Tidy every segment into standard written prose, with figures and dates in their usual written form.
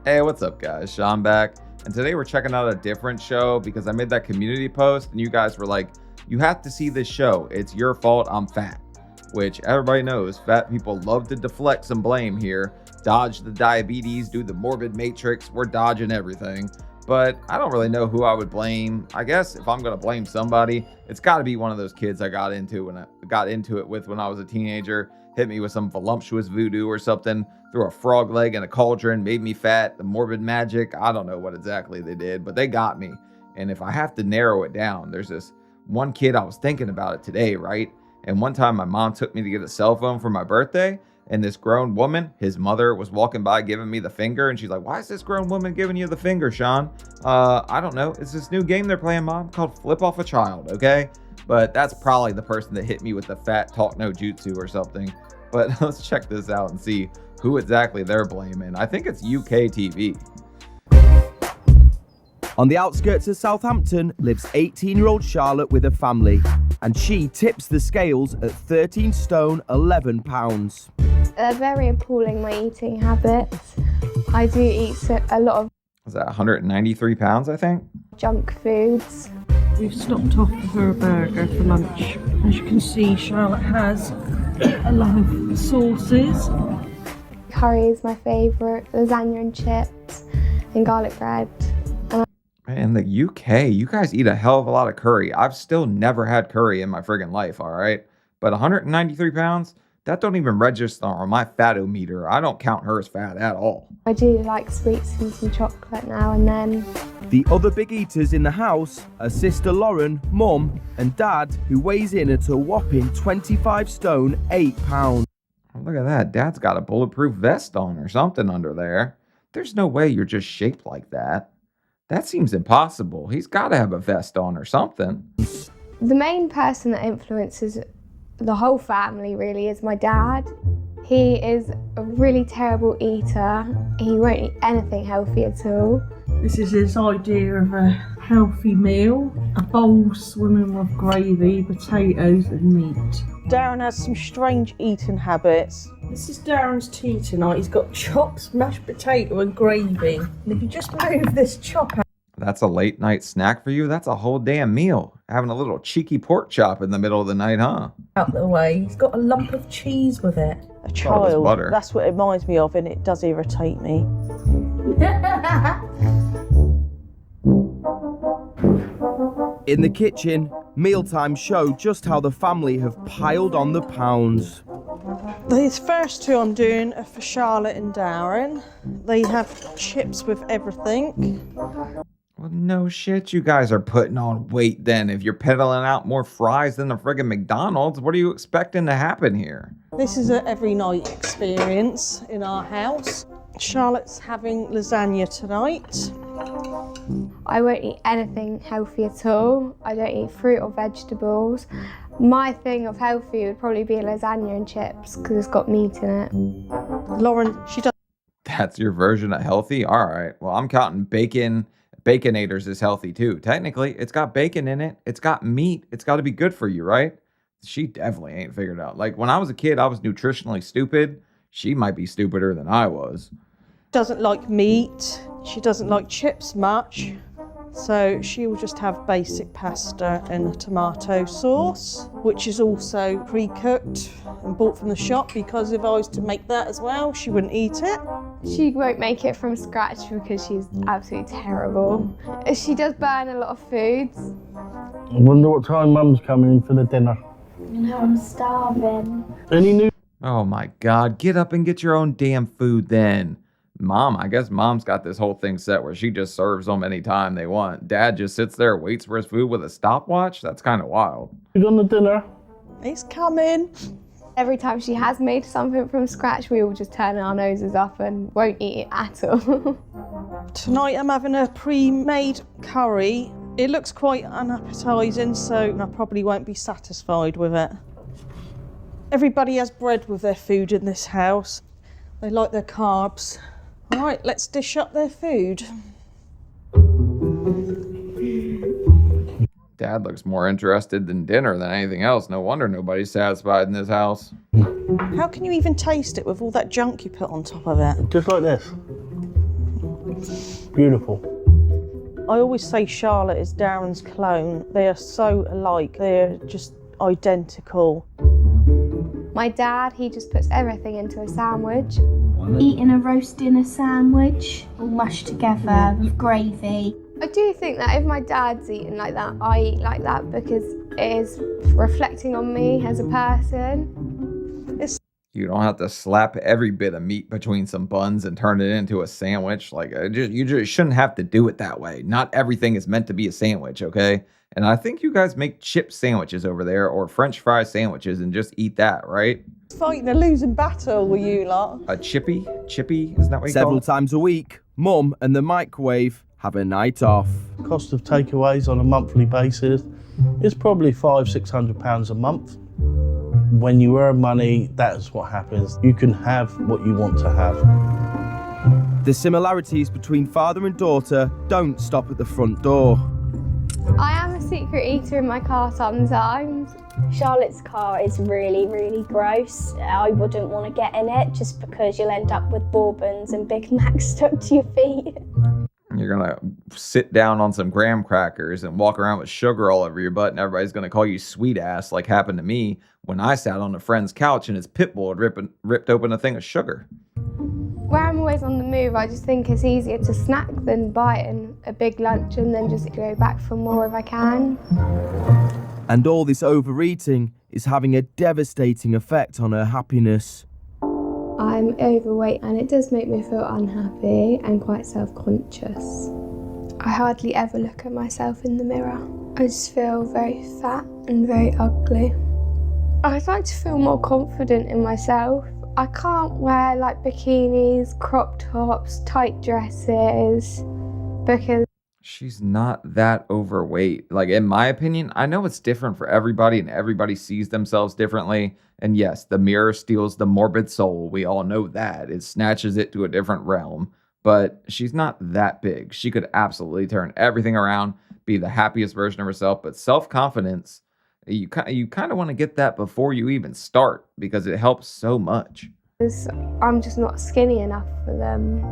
Hey, what's up, guys? Sean back. And today we're checking out a different show because I made that community post and you guys were like, you have to see this show. It's your fault I'm fat. Which everybody knows fat people love to deflect some blame here, dodge the diabetes, do the morbid matrix. We're dodging everything. But I don't really know who I would blame. I guess if I'm going to blame somebody, it's got to be one of those kids I got into it with when I was a teenager. Hit me with some voluptuous voodoo or something, threw a frog leg in a cauldron, made me fat, the morbid magic. I don't know what exactly they did, but they got me. And if I have to narrow it down, there's this one kid. I was thinking about it today, right? And one time my mom took me to get a cell phone for my birthday, and this grown woman, his mother, was walking by giving me the finger, and she's like, why is this grown woman giving you the finger, Sean? I don't know. It's this new game they're playing, Mom, called Flip Off a Child, okay? But that's probably the person that hit me with the fat talk no jutsu or something. But let's check this out and see who exactly they're blaming. I think it's UK TV. On the outskirts of Southampton lives 18-year-old Charlotte with a family, and she tips the scales at 13 stone 11 pounds. They're very appalling, my eating habits. I do eat a lot of Was that 193 pounds, I think? junk foods. We've stopped off for a burger for lunch. As you can see, Charlotte has a lot of sauces. Curry is my favourite, lasagna and chips, and garlic bread. In the UK, you guys eat a hell of a lot of curry. I've still never had curry in my friggin' life, all right? But 193 pounds, that don't even register on my fatometer. I don't count her as fat at all. I do like sweets and some chocolate now and then. The other big eaters in the house are sister Lauren, mum, and dad, who weighs in at a whopping 25 stone 8 pounds. Oh, look at that. Dad's got a bulletproof vest on or something under there. There's no way you're just shaped like that. That seems impossible. He's got to have a vest on or something. The main person that influences the whole family really is my dad. He is a really terrible eater. He won't eat anything healthy at all. This is his idea of a healthy meal. A bowl swimming with gravy, potatoes and meat. Darren has some strange eating habits. This is Darren's tea tonight. He's got chops, mashed potato and gravy. And if you just move this chop out. That's a late night snack for you? That's a whole damn meal. Having a little cheeky pork chop in the middle of the night, huh? Out the way. He's got a lump of cheese with it. A child, butter. that's what it reminds me of, and it does irritate me. In the kitchen, mealtime show just how the family have piled on the pounds. These first two I'm doing are for Charlotte and Darren. They have chips with everything. Well, no shit, you guys are putting on weight then. If you're peddling out more fries than the friggin' McDonald's, what are you expecting to happen here? This is an every night experience in our house. Charlotte's having lasagna tonight. I won't eat anything healthy at all. I don't eat fruit or vegetables. My thing of healthy would probably be lasagna and chips because it's got meat in it. Lauren, she does. That's your version of healthy? All right. Well, I'm counting bacon. Baconators is healthy too. Technically, it's got bacon in it. It's got meat. It's got to be good for you, right? She definitely ain't figured out. Like when I was a kid, I was nutritionally stupid. She might be stupider than I was. Doesn't like meat. She doesn't like chips much. So she will just have basic pasta and a tomato sauce, which is also pre-cooked and bought from the shop, because if I was to make that as well, she wouldn't eat it. She won't make it from scratch because she's absolutely terrible. She does burn a lot of foods. I wonder what time Mum's coming in for the dinner. No, I'm starving. Any news? Oh my God, get up and get your own damn food then. Mom, I guess Mom's got this whole thing set where she just serves them anytime they want. Dad just sits there, waits for his food with a stopwatch. That's kind of wild. You on the dinner? It's coming. Every time she has made something from scratch, we all just turn our noses up and won't eat it at all. Tonight I'm having a pre-made curry. It looks quite unappetising, so I probably won't be satisfied with it. Everybody has bread with their food in this house. They like their carbs. All right, let's dish up their food. Dad looks more interested in dinner than anything else. No wonder nobody's satisfied in this house. How can you even taste it with all that junk you put on top of it? Just like this. Beautiful. I always say Charlotte is Darren's clone. They are so alike. They're just identical. My dad, he just puts everything into a sandwich. Eating a roast dinner sandwich, all mushed together with gravy. I do think that if my dad's eating like that, I eat like that because it is reflecting on me as a person. You don't have to slap every bit of meat between some buns and turn it into a sandwich. Like, you just shouldn't have to do it that way. Not everything is meant to be a sandwich, okay? And I think you guys make chip sandwiches over there or French fry sandwiches and just eat that, right? Fighting a losing battle with you lot. A chippy, isn't that what you call Several it? times a week, Mum and the microwave have a night off. Cost of takeaways on a monthly basis is probably £500-600 a month. When you earn money, that's what happens. You can have what you want to have. The similarities between father and daughter don't stop at the front door. I am a secret eater in my car sometimes. Charlotte's car is really, really gross. I wouldn't want to get in it just because you'll end up with bourbons and Big Macs stuck to your feet. You're going to sit down on some graham crackers and walk around with sugar all over your butt, and everybody's going to call you sweet ass, like happened to me when I sat on a friend's couch and his pit bull had ripped open a thing of sugar. Where I'm always on the move, I just think it's easier to snack than bite a big lunch and then just go back for more if I can. And all this overeating is having a devastating effect on her happiness. I'm overweight and it does make me feel unhappy and quite self-conscious. I hardly ever look at myself in the mirror. I just feel very fat and very ugly. I'd like to feel more confident in myself. I can't wear like bikinis, crop tops, tight dresses because She's not that overweight. Like, in my opinion, I know it's different for everybody and everybody sees themselves differently. And yes, the mirror steals the morbid soul. We all know that. It snatches it to a different realm. But she's not that big. She could absolutely turn everything around, be the happiest version of herself. But self-confidence, you kind of want to get that before you even start because it helps so much. I'm just not skinny enough for them.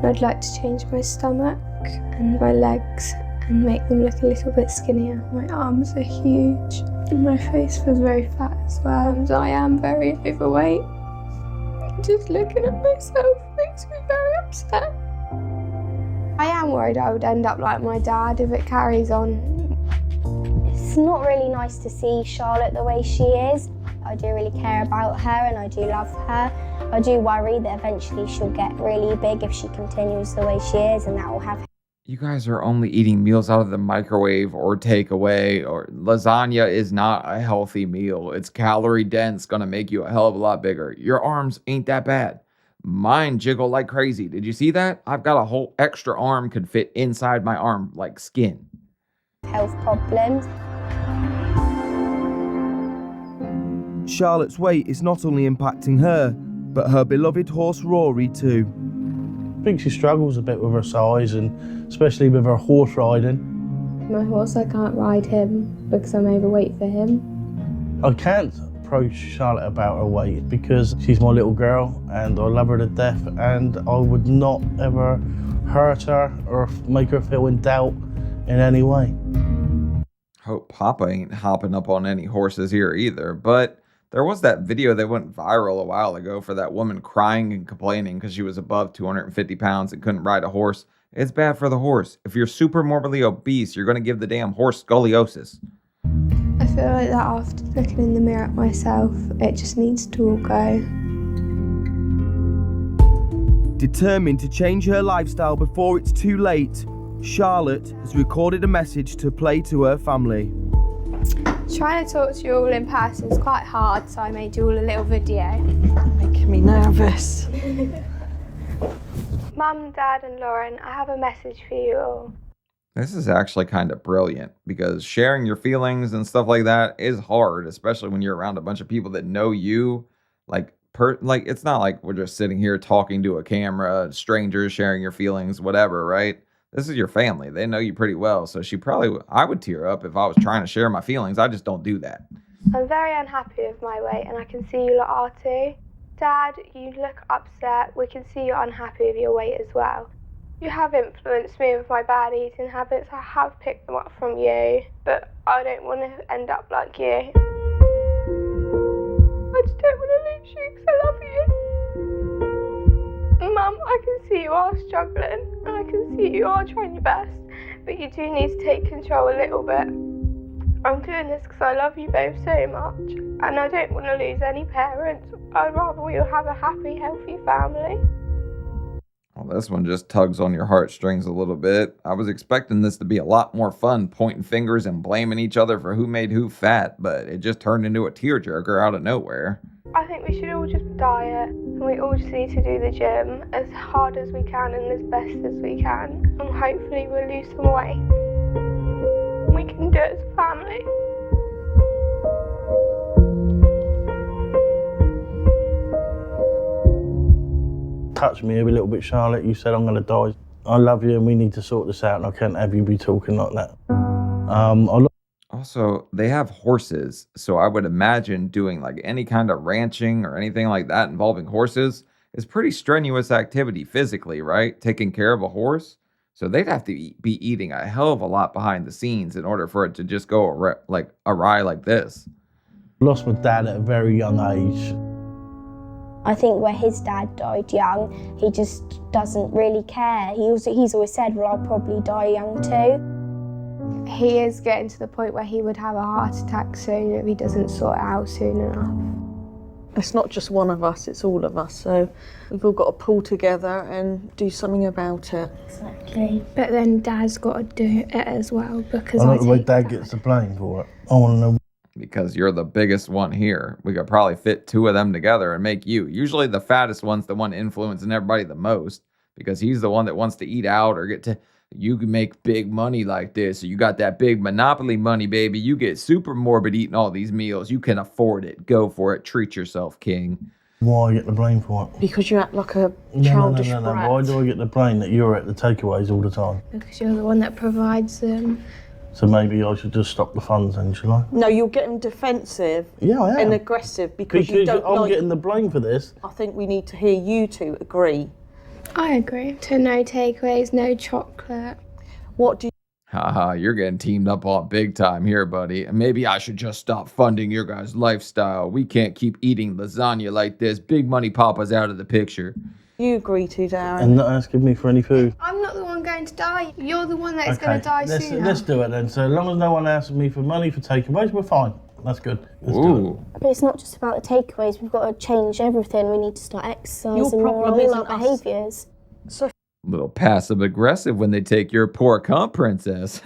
I'd like to change my stomach and my legs and make them look a little bit skinnier. My arms are huge and my face feels very fat as well. And I am very overweight. Just looking at myself makes me very upset. I am worried I would end up like my dad if it carries on. It's not really nice to see Charlotte the way she is. I do really care about her and I do love her. I do worry that eventually she'll get really big if she continues the way she is, and that will have. You guys are only eating meals out of the microwave or takeaway, or lasagna is not a healthy meal. It's calorie dense, gonna make you a hell of a lot bigger. Your arms ain't that bad. Mine jiggle like crazy. Did you see that? I've got a whole extra arm could fit inside my arm like skin. Health problems. Charlotte's weight is not only impacting her, but her beloved horse Rory too. I think she struggles a bit with her size, and especially with her horse riding. My horse, I can't ride him because I'm overweight for him. I can't approach Charlotte about her weight because she's my little girl and I love her to death, and I would not ever hurt her or make her feel in doubt in any way. Hope Papa ain't hopping up on any horses here either, but there was that video that went viral a while ago for that woman crying and complaining because she was above 250 pounds and couldn't ride a horse. It's bad for the horse. If you're super morbidly obese, you're going to give the damn horse scoliosis. I feel like that after looking in the mirror at myself, it just needs to all go. Determined to change her lifestyle before it's too late, Charlotte has recorded a message to play to her family. Trying to talk to you all in person is quite hard, so I made you all a little video. Making me nervous. Mum, Dad and Lauren, I have a message for you all. This is actually kind of brilliant because sharing your feelings and stuff like that is hard, especially when you're around a bunch of people that know you. Like it's not like we're just sitting here talking to a camera, strangers sharing your feelings, whatever, right? This is your family. They know you pretty well. So I would tear up if I was trying to share my feelings. I just don't do that. I'm very unhappy with my weight and I can see you lot are too. Dad, you look upset. We can see you're unhappy with your weight as well. You have influenced me with my bad eating habits. I have picked them up from you, but I don't want to end up like you. I just don't want to lose you because I love you. Mum, I can see you are struggling and I can see you are trying your best, but you do need to take control a little bit. I'm doing this because I love you both so much and I don't want to lose any parents. I'd rather we all have a happy, healthy family. Well, this one just tugs on your heartstrings a little bit. I was expecting this to be a lot more fun, pointing fingers and blaming each other for who made who fat, but it just turned into a tearjerker out of nowhere. I think we should all just diet, and we all just need to do the gym as hard as we can and as best as we can, and hopefully we'll lose some weight. We can do it as a family. Touched me a little bit, Charlotte. You said I'm going to die. I love you and we need to sort this out and I can't have you be talking like that. Also, they have horses, so I would imagine doing like any kind of ranching or anything like that involving horses is pretty strenuous activity physically, right? Taking care of a horse. So they'd have to be eating a hell of a lot behind the scenes in order for it to just go awry like this. Lost my dad at a very young age. I think where his dad died young, he just doesn't really care. He's always said, well, I'll probably die young too. He is getting to the point where he would have a heart attack soon if he doesn't sort it out soon enough. It's not just one of us, it's all of us, so we've all got to pull together and do something about it. Exactly. But then Dad's got to do it as well because I like the way Dad gets the blame for it. I want to know. Because you're the biggest one here. We could probably fit two of them together and make you. Usually the fattest one's the one influencing everybody the most because he's the one that wants to eat out or get to, you can make big money like this. So you got that big monopoly money, baby. You get super morbid eating all these meals. You can afford it. Go for it. Treat yourself, king. Why I get the blame for it? Because you act like a childish brat. Why do I get the blame that you're at the takeaways all the time? Because you're the one that provides them. So maybe I should just stop the funds then, shall I? No, you're getting defensive Yeah, I am. and aggressive because you don't I'm like... getting the blame for this. I think we need to hear you two agree. I agree. So no takeaways, no chocolate. What do you... Haha, you're getting teamed up on big time here, buddy. And maybe I should just stop funding your guys' lifestyle. We can't keep eating lasagna like this. Big money papa's out of the picture. You agree to, Darren? And not asking me for any food. I'm not the one going to die. You're the one that's going to die sooner. Let's do it then. So as long as no one asks me for money for takeaways, we're fine. That's good. Let's do it. But it's not just about the takeaways. We've got to change everything. We need to start exercising Your problem more, isn't all our us. behaviours. So A little passive aggressive when they take your poor comp princess.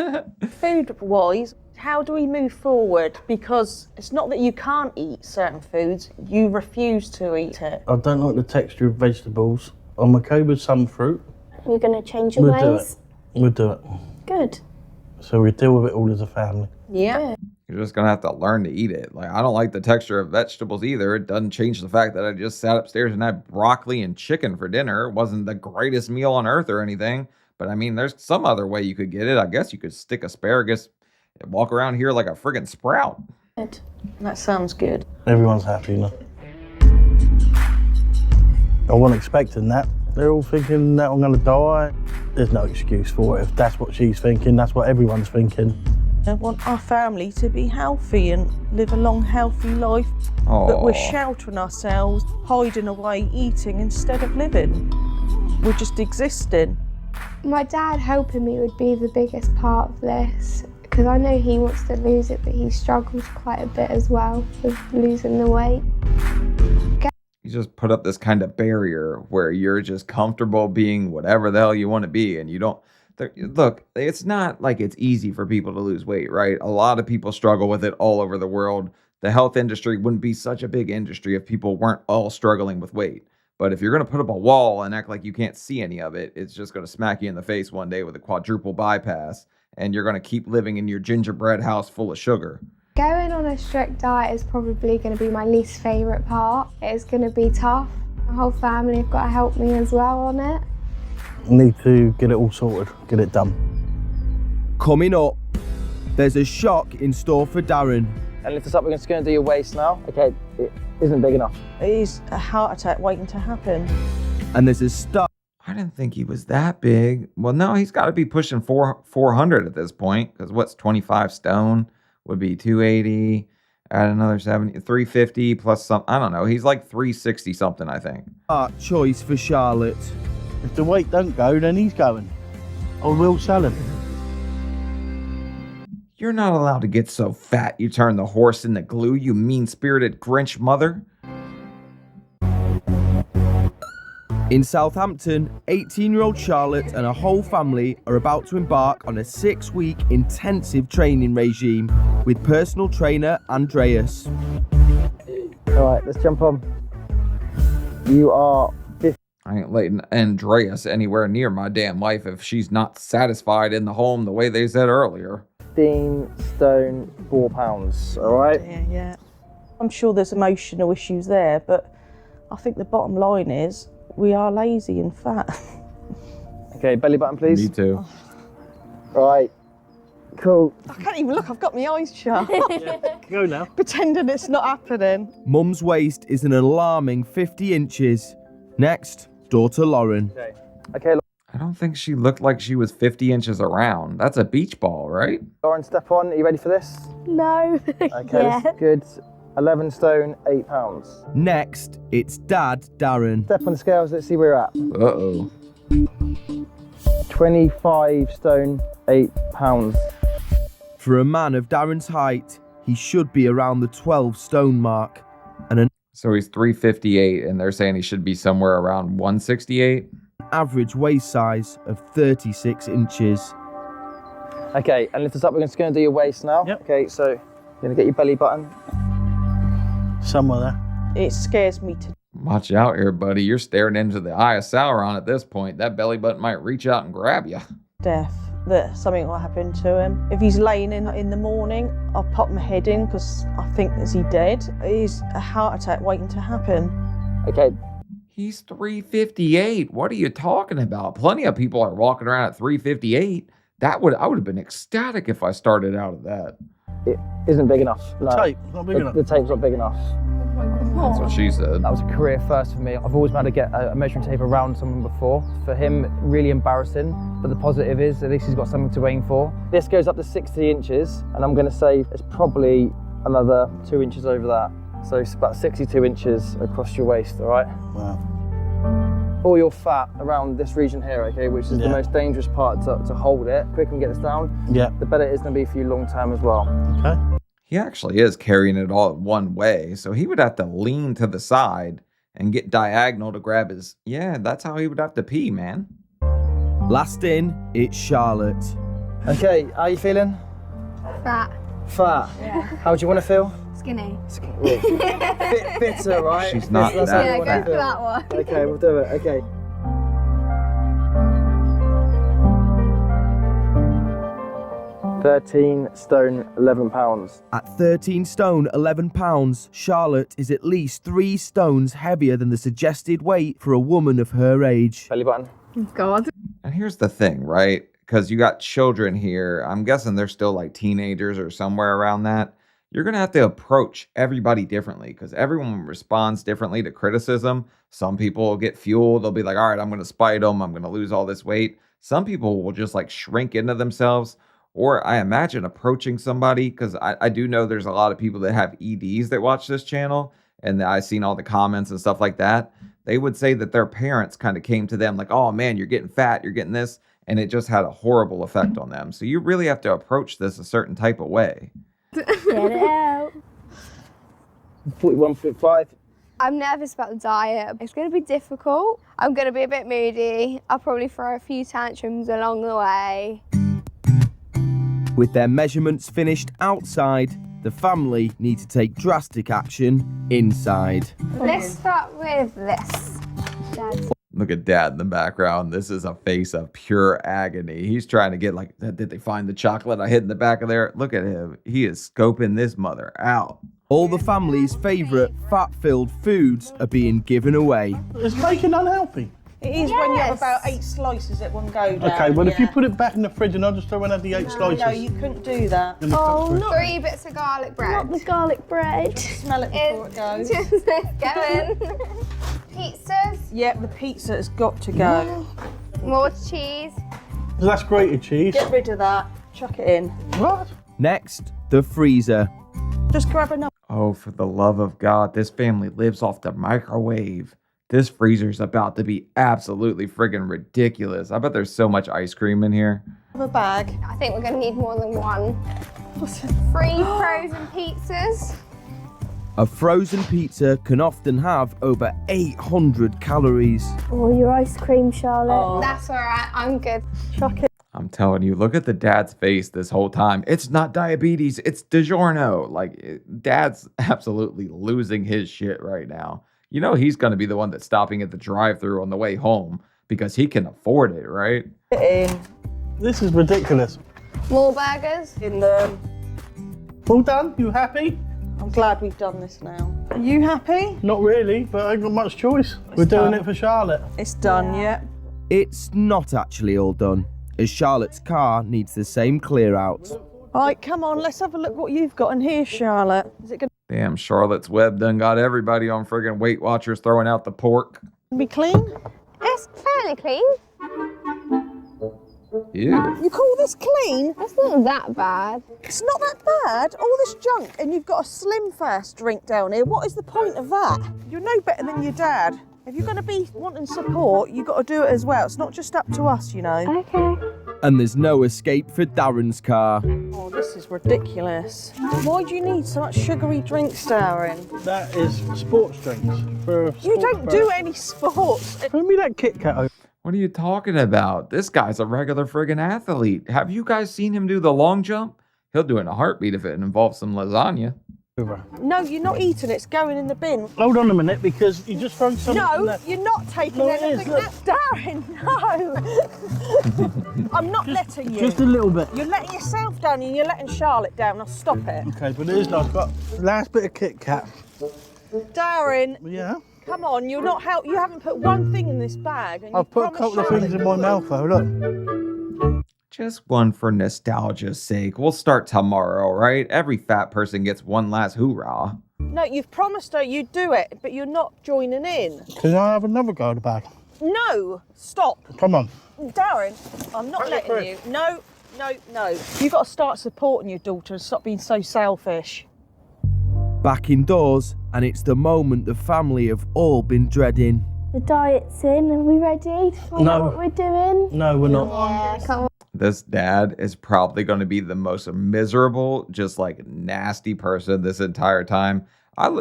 food-wise, how do we move forward? Because it's not that you can't eat certain foods, you refuse to eat it. I don't like the texture of vegetables. I'm okay with some fruit. You're going to change your ways? We'll do it. Good. So we deal with it all as a family. Yeah. You're just gonna have to learn to eat it. Like, I don't like the texture of vegetables either. It doesn't change the fact that I just sat upstairs and had broccoli and chicken for dinner. It wasn't the greatest meal on earth or anything. But I mean, there's some other way you could get it. I guess you could stick asparagus and walk around here like a friggin' sprout. Good. That sounds good. Everyone's happy now. I wasn't expecting that. They're all thinking that I'm going to die. There's no excuse for it. If that's what she's thinking, that's what everyone's thinking. I want our family to be healthy and live a long, healthy life. But we're sheltering ourselves, hiding away, eating instead of living. We're just existing. My dad helping me would be the biggest part of this because I know he wants to lose it, but he struggles quite a bit as well with losing the weight. You just put up this kind of barrier where you're just comfortable being whatever the hell you want to be, and you don't. Look, it's not like it's easy for people to lose weight, right? A lot of people struggle with it all over the world. The health industry wouldn't be such a big industry if people weren't all struggling with weight. But if you're going to put up a wall and act like you can't see any of it, it's just going to smack you in the face one day with a quadruple bypass, and you're going to keep living in your gingerbread house full of sugar. Going on a strict diet is probably going to be my least favourite part. It's going to be tough. My whole family have got to help me as well on it. Need to get it all sorted, get it done. Coming up, there's a shock in store for Darren. And lift us up, we're just going to do your waist now. Okay, it isn't big enough. It is a heart attack waiting to happen. And there's a start. I didn't think he was that big. Well, no, he's got to be pushing 400 at this point, because what's 25 stone would be 280. Add another 70, 350 plus some. I don't know. He's like 360 something, I think. Choice for Charlotte. If the weight don't go, then he's going. I will sell him. You're not allowed to get so fat you turn the horse into glue, you mean-spirited Grinch mother. In Southampton, 18-year-old Charlotte and her whole family are about to embark on a 6-week intensive training regime with personal trainer Andreas. All right, let's jump on. You are 50. I ain't letting Andreas anywhere near my damn wife if she's not satisfied in the home the way they said earlier. 15 stone, 4 pounds. All right? Yeah. I'm sure there's emotional issues there, but I think the bottom line is we are lazy and fat. Okay, belly button, please. Me too. All right. Cool. I can't even look, I've got my eyes shut. Go now. Pretending it's not happening. Mum's waist is an alarming 50 inches. Next, daughter Lauren. Okay, I don't think she looked like she was 50 inches around. That's a beach ball, right? Lauren, step on. Are you ready for this? No. Okay, Yeah. that's good. 11 stone, 8 pounds. Next, it's Dad Darren. Step on the scales, let's see where you're at. Uh-oh. 25 stone, 8 pounds. For a man of Darren's height, he should be around the 12 stone mark. And an So he's 358, and they're saying he should be somewhere around 168? average waist size of 36 inches. Okay, and lift us up. We're just going to do your waist now. Yep. Okay, so you're going to get your belly button. Somewhere there. It scares me to Watch out here, buddy. You're staring into the eye of Sauron at this point. That belly button might reach out and grab you. death that something will happen to him. If he's laying in the morning, I'll pop my head in because I think, is he dead? Is a heart attack waiting to happen? Okay. He's 358. What are you talking about? Plenty of people are walking around at 358. I would have been ecstatic if I started out at that. It isn't big enough. No. Tape, not big enough. The tape's not big enough. That's what she said. That was a career first for me. I've always had to get a measuring tape around someone before. For him, really embarrassing. But the positive is, at least he's got something to aim for. This goes up to 60 inches, and I'm going to say it's probably another 2 inches over that. So it's about 62 inches across your waist, all right? Wow. All your fat around this region here, okay, which is the most dangerous part to hold it. The quicker we can get this down, the better it is going to be for you long term as well. Okay. He actually is carrying it all one way, so he would have to lean to the side and get diagonal to grab his... Yeah, that's how he would have to pee, man. Last in, it's Charlotte. Okay, how are you feeling? Fat. Fat? Yeah. How do you want to feel? Skinny. Fitter, right? She's not That's that how you Yeah, wanna go for feel. that one. Okay, we'll do it, okay. £13 stone, 11 pounds. At 13 stone, 11 pounds, Charlotte is at least 3 stones heavier than the suggested weight for a woman of her age. Belly button. God. And here's the thing, right? Because you got children here. I'm guessing they're still like teenagers or somewhere around that. You're going to have to approach everybody differently because everyone responds differently to criticism. Some people will get fueled. They'll be like, all right, I'm going to spite them. I'm going to lose all this weight. Some people will just like shrink into themselves. Or I imagine approaching somebody, because I do know there's a lot of people that have EDs that watch this channel, and I've seen all the comments and stuff like that. They would say that their parents kind of came to them like, oh man, you're getting fat, you're getting this, and it just had a horrible effect on them. So you really have to approach this a certain type of way. Get it out. 41.5. I'm nervous about the diet. It's going to be difficult. I'm going to be a bit moody. I'll probably throw a few tantrums along the way. With their measurements finished outside, the family need to take drastic action inside. Let's start with this. Dad. Look at Dad in the background. This is a face of pure agony. He's trying to get like, did they find the chocolate I hid in the back of there? Look at him. He is scoping this mother out. All the family's favourite fat-filled foods are being given away. It's making unhealthy. It is when you have about 8 slices at one go down. Okay, well, if you put it back in the fridge and I'll just throw in the 8 slices. No, you couldn't do that. Oh, not 3 bits of garlic bread. Not the garlic bread. Smell it before it goes. Just go in. pizzas. Yep, the pizza has got to go. More cheese. That's grated cheese. Get rid of that. Chuck it in. What? Next, the freezer. Just grab another. Oh, for the love of God, this family lives off the microwave. This freezer's about to be absolutely friggin' ridiculous. I bet there's so much ice cream in here. Bag. I think we're going to need more than one. 3 frozen pizzas. A frozen pizza can often have over 800 calories. Oh, your ice cream, Charlotte. Oh. That's all right. I'm good. Chuck it. I'm telling you, look at the dad's face this whole time. It's not diabetes, it's DiGiorno. Like, dad's absolutely losing his shit right now. You know he's going to be the one that's stopping at the drive-thru on the way home because he can afford it, right? In. This is ridiculous. More burgers. In the. All done? You happy? I'm glad we've done this now. Are you happy? Not really, but I ain't got much choice. We're doing it for Charlotte. It's done, yeah. It's not actually all done, as Charlotte's car needs the same clear out. All right, come on, let's have a look what you've got in here, Charlotte. Is it going Damn, Charlotte's Web done got everybody on friggin' Weight Watchers throwing out the pork. to be clean? It's fairly clean. Ew. You call this clean? It's not that bad. It's not that bad. All this junk, and you've got a Slim Fast drink down here. What is the point of that? You're no better than your dad. If you're going to be wanting support, you've got to do it as well. It's not just up to us, you know. Okay. And there's no escape for Darren's car. Oh, this is ridiculous. Why do you need so much sugary drinks, Darren? That is sports drinks. For a You sports don't person. do any sports. Throw me that Kit Kat over. What are you talking about? This guy's a regular friggin' athlete. Have you guys seen him do the long jump? He'll do it in a heartbeat if it involves some lasagna. No, you're not eating it. It's going in the bin. Hold on a minute, because you just thrown something in No, there. you're not taking No, it is, anything. look. Darren, no. I'm not letting you. Just a little bit. You're letting yourself down and you're letting Charlotte down. Now stop it. Okay, but it is nice. Got last bit of Kit Kat. Darren, Yeah. come on. You're not help. You haven't put one thing in this bag. And I've you put a promised couple of Charlotte things in you my would. mouth though, look. Just one for nostalgia's sake. We'll start tomorrow, right? Every fat person gets one last hoorah. No, you've promised her you'd do it, but you're not joining in. Can I have another go at the bag? No, stop. Come on. Darren, I'm not Put it letting through. you. No, no, no. You've got to start supporting your daughter and stop being so selfish. Back indoors, and it's the moment the family have all been dreading. The diet's in. Are we ready to find No. out what we're doing? No, we're not. Yeah, come on. This dad is probably going to be the most miserable, just like nasty person this entire time.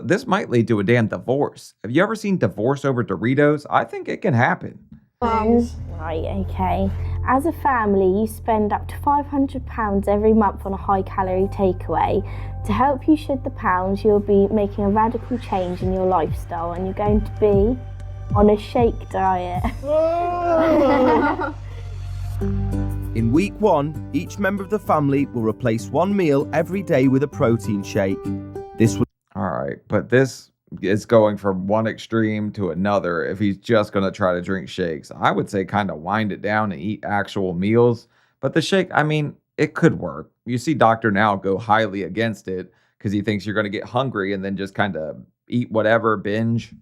This might lead to a damn divorce. Have you ever seen divorce over Doritos? I think it can happen. Right, okay. As a family, you spend up to £500 every month on a high-calorie takeaway. To help you shed the pounds, you'll be making a radical change in your lifestyle, and you're going to be on a shake diet. In week 1, each member of the family will replace one meal every day with a protein shake. This will All right, but this is going from one extreme to another if he's just going to try to drink shakes. I would say kind of wind it down and eat actual meals. But the shake, I mean, it could work. You see Dr. Now go highly against it because he thinks you're going to get hungry and then just kind of eat whatever, binge.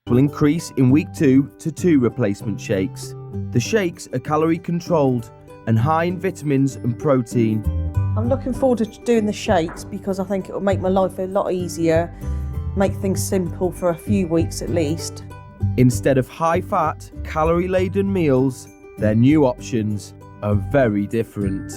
will increase in week 2 to 2 replacement shakes. The shakes are calorie controlled and high in vitamins and protein. I'm looking forward to doing the shakes because I think it will make my life a lot easier, make things simple for a few weeks at least. Instead of high-fat, calorie-laden meals, their new options are very different.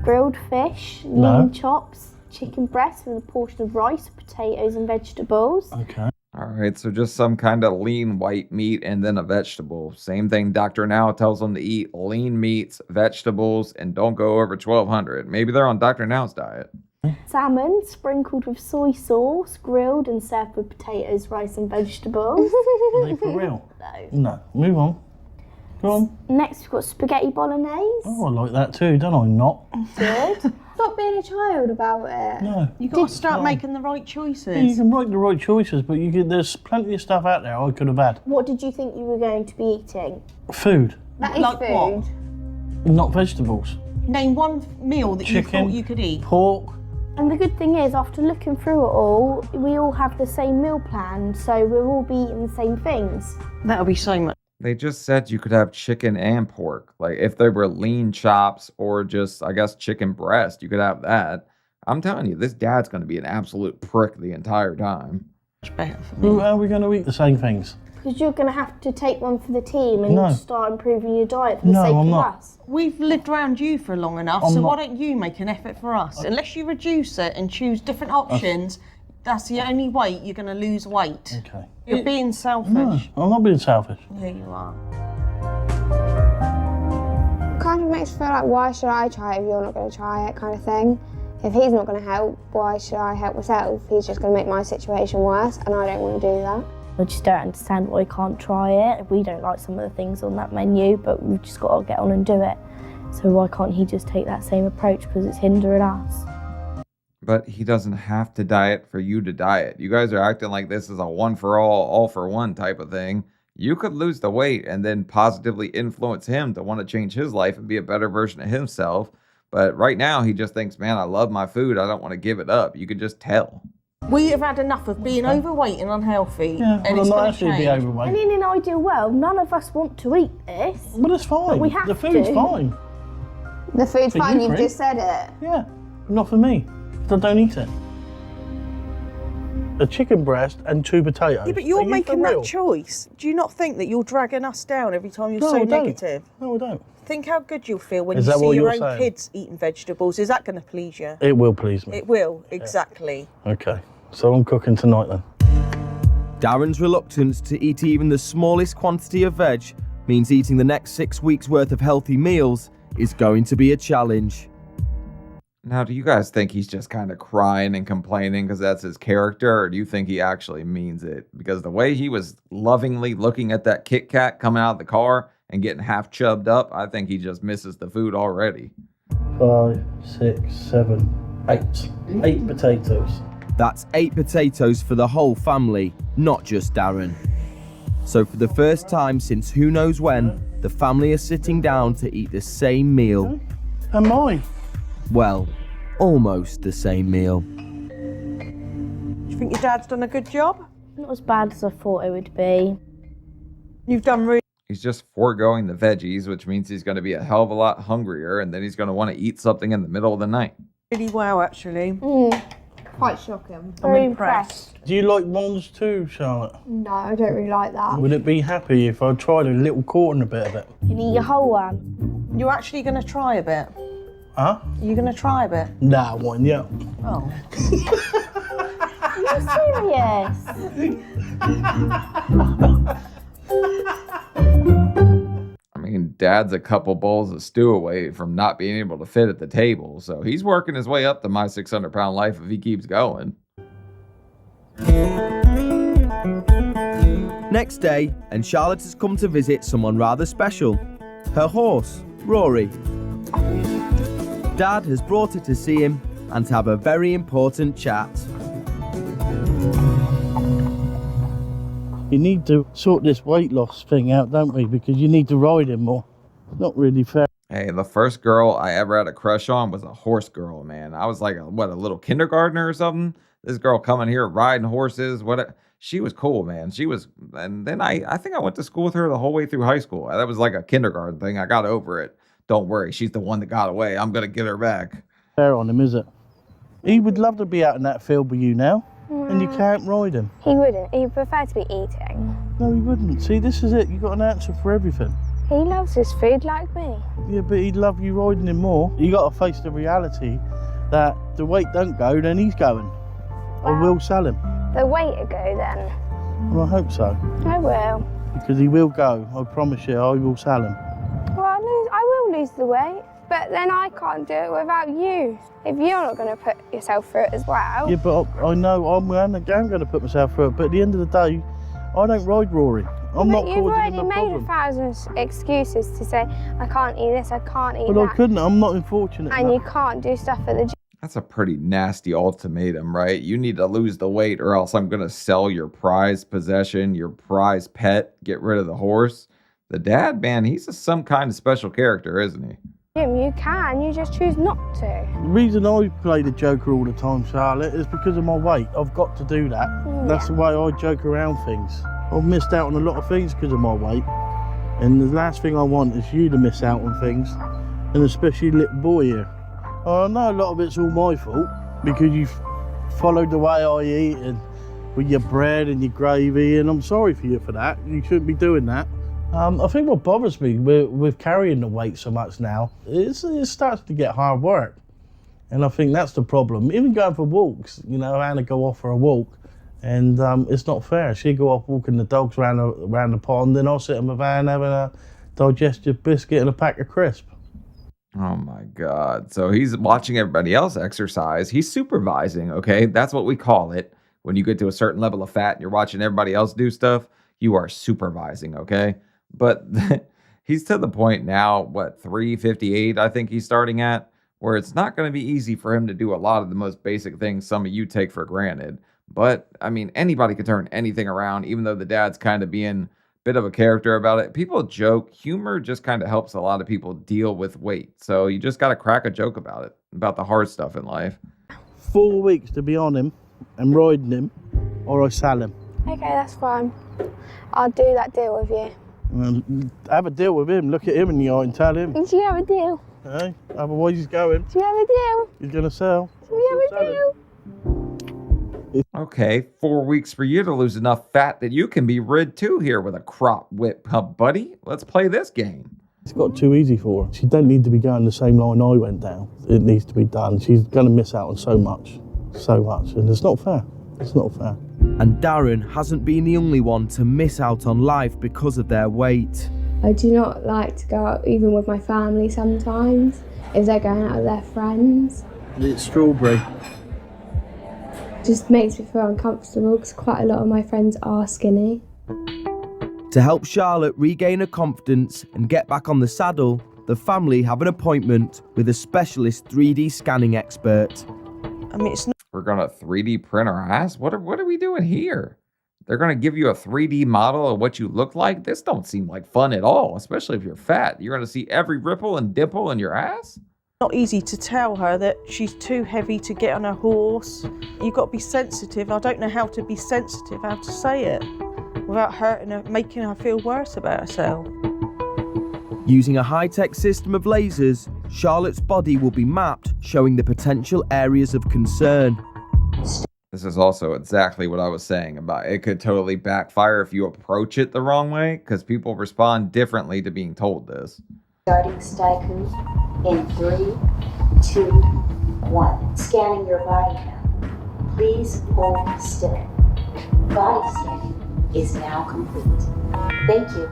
Grilled fish, No. lean chops, chicken breast with a portion of rice, potatoes and vegetables. Okay. All right, so just some kind of lean white meat and then a vegetable. Same thing Dr. Now tells them to eat: lean meats, vegetables, and don't go over 1,200. Maybe they're on Dr. Now's diet. Salmon sprinkled with soy sauce, grilled and served with potatoes, rice and vegetables. Are they for real? No. No. Move on. Go on. Next we've got spaghetti bolognese. Oh, I like that too, don't I? Not. Good. Stop being a child about it. No. You've got to start making the right choices. Yeah, you can make the right choices, but there's plenty of stuff out there I could have had. What did you think you were going to be eating? Food, That is Like food. what? not vegetables. Name one meal that you Chicken. thought you could eat. Pork And the good thing is, after looking through it all, we all have the same meal plan, so we're all be eating the same things. That'll be so much. They just said you could have chicken and pork. Like if they were lean chops or just, I guess, chicken breast, you could have that. I'm telling you, this dad's going to be an absolute prick the entire time. Better for me. Well, how are we going to eat the same things? Because you're going to have to take one for the team and No. start improving your diet for the No, sake I'm of not. us. We've lived around you for long enough, I'm so not- why don't you make an effort for us? Unless you reduce it and choose different options, that's the only way you're going to lose weight. Okay. You're being selfish. No, I'm not being selfish. Yeah, you are. Kind of makes me feel like, why should I try it if you're not going to try it, kind of thing. If he's not going to help, why should I help myself? He's just going to make my situation worse, and I don't want to do that. I just don't understand why we can't try it. We don't like some of the things on that menu, but we've just got to get on and do it. So why can't he just take that same approach, because it's hindering us? But he doesn't have to diet for you to diet. You guys are acting like this is a one for all for one type of thing. You could lose the weight and then positively influence him to want to change his life and be a better version of himself. But right now, he just thinks, man, I love my food. I don't want to give it up. You can just tell. We have had enough of being overweight and unhealthy, Yeah, and well, it's I'm not going to actually change. be And overweight. in an ideal world, none of us want to eat this. But it's fine. But we have the food's to. fine. The food's For fine, you, you've Fred. just said it. Yeah, not for me. 'Cause I don't eat it. A chicken breast and 2 potatoes. Yeah, but Are you're you making for that real? choice. Do you not think that you're dragging us down every time you're No, so I don't. negative? No, I don't. Think how good you'll feel when Is you that see what your you're own saying? kids eating vegetables. Is that going to please you? It will please me. It will, exactly. Okay, so I'm cooking tonight then. Darren's reluctance to eat even the smallest quantity of veg means eating the next 6 weeks worth of healthy meals is going to be a challenge. Now, do you guys think he's just kind of crying and complaining because that's his character, or do you think he actually means it? Because the way he was lovingly looking at that Kit Kat coming out of the car and getting half chubbed up, I think he just misses the food already. 5, 6, 7, 8. 8 potatoes. That's 8 potatoes for the whole family, not just Darren. So for the first time since who knows when, the family are sitting down to eat the same meal. And mine. Well, almost the same meal. Do you think your dad's done a good job? Not as bad as I thought it would be. You've done really He's just foregoing the veggies, which means he's going to be a hell of a lot hungrier, and then he's going to want to eat something in the middle of the night. well, actually. Quite shocking. Very impressed. Do you like Mons too, Charlotte? No, I don't really like that. Would it be happy if I tried a little quarter and a bit of it? You can eat your whole one. You're actually going to try a bit. Huh? You're going to try a bit. Nah, one, yeah. Oh. Are you serious? I mean, Dad's a couple bowls of stew away from not being able to fit at the table, so he's working his way up to my 600-pound life if he keeps going. Next day, and Charlotte has come to visit someone rather special. Her horse, Rory. Dad has brought her to see him and to have a very important chat. You need to sort this weight loss thing out, don't we? Because you need to ride him more. It's not really fair. Hey, the first girl I ever had a crush on was a horse girl, man. I was like, a little kindergartner or something? This girl coming here riding horses, she was cool, man. She was, and then I think I went to school with her the whole way through high school. That was like a kindergarten thing. I got over it. Don't worry, she's the one that got away. I'm going to get her back. Fair on him, is it? He would love to be out in that field with you now, and you can't ride him. He wouldn't. He'd prefer to be eating. No, he wouldn't. See, this is it. You've got an answer for everything. He loves his food like me. Yeah, but he'd love you riding him more. You got to face the reality that the weight don't go, then he's going. I will sell him. The way to go then. Well, I hope so. I will. Because he will go. I promise you, I will sell him. Well, I will lose the weight, but then I can't do it without you. If you're not going to put yourself through it as well. Yeah, but I know I'm going to put myself through it. But at the end of the day, I don't ride Rory. I'm not But you've causing already him a made problem. 1,000 excuses to say, I can't eat this, I can't eat But that. I couldn't. I'm not unfortunate. And enough. you can't do stuff at the gym. That's a pretty nasty ultimatum, right? You need to lose the weight or else I'm going to sell your prized possession, your prized pet, get rid of the horse. The dad, man, he's some kind of special character, isn't he? You can, you just choose not to. The reason I play the Joker all the time, Charlotte, is because of my weight. I've got to do that. Yeah. That's the way I joke around things. I've missed out on a lot of things because of my weight. And the last thing I want is you to miss out on things, and especially little boy here. I know a lot of it's all my fault because you've followed the way I eat and with your bread and your gravy, and I'm sorry for you for that. You shouldn't be doing that. I think what bothers me with carrying the weight so much now is it starts to get hard work. And I think that's the problem. Even going for walks, you know, Anna go off for a walk, and it's not fair. She go off walking the dogs around the pond, then I'll sit in my van having a digestive biscuit and a pack of crisps. Oh my God. So he's watching everybody else exercise. He's supervising, okay? That's what we call it. When you get to a certain level of fat and you're watching everybody else do stuff, you are supervising, okay? But he's to the point now, what, 358, I think he's starting at, where it's not going to be easy for him to do a lot of the most basic things some of you take for granted. But, I mean, anybody can turn anything around, even though the dad's kind of being a bit of a character about it. People joke. Humor just kind of helps a lot of people deal with weight. So you just got to crack a joke about it, about the hard stuff in life. 4 weeks to be on him and riding him, or I sell him. Okay, that's fine. I'll do that deal with you. Have a deal with him. Look at him in the eye and tell him. Do you have a deal? Hey, otherwise he's going. Do you have a deal? He's going to sell. Do you have a deal? Okay, 4 weeks for you to lose enough fat that you can be rid too here with a crop whip, huh, buddy? Let's play this game. It's got too easy for her. She don't need to be going the same line I went down. It needs to be done. She's going to miss out on so much, and it's not fair. It's not fair. And Darren hasn't been the only one to miss out on life because of their weight. I do not like to go out even with my family sometimes if they're going out with their friends. It's strawberry. Just makes me feel uncomfortable because quite a lot of my friends are skinny. To help Charlotte regain her confidence and get back on the saddle, the family have an appointment with a specialist 3D scanning expert. I mean, it's not. We're going to 3D print our ass? What are we doing here? They're going to give you a 3D model of what you look like? This don't seem like fun at all, especially if you're fat. You're going to see every ripple and dimple in your ass? Not easy to tell her that she's too heavy to get on a horse. You've got to be sensitive. I don't know how to be sensitive, how to say it, without hurting her, making her feel worse about herself. Using a high-tech system of lasers, Charlotte's body will be mapped, showing the potential areas of concern. This is also exactly what I was saying about it could totally backfire if you approach it the wrong way, because people respond differently to being told this. Starting Staiku in 3, 2, 1. Scanning your body now. Please hold still. Body scanning is now complete. Thank you.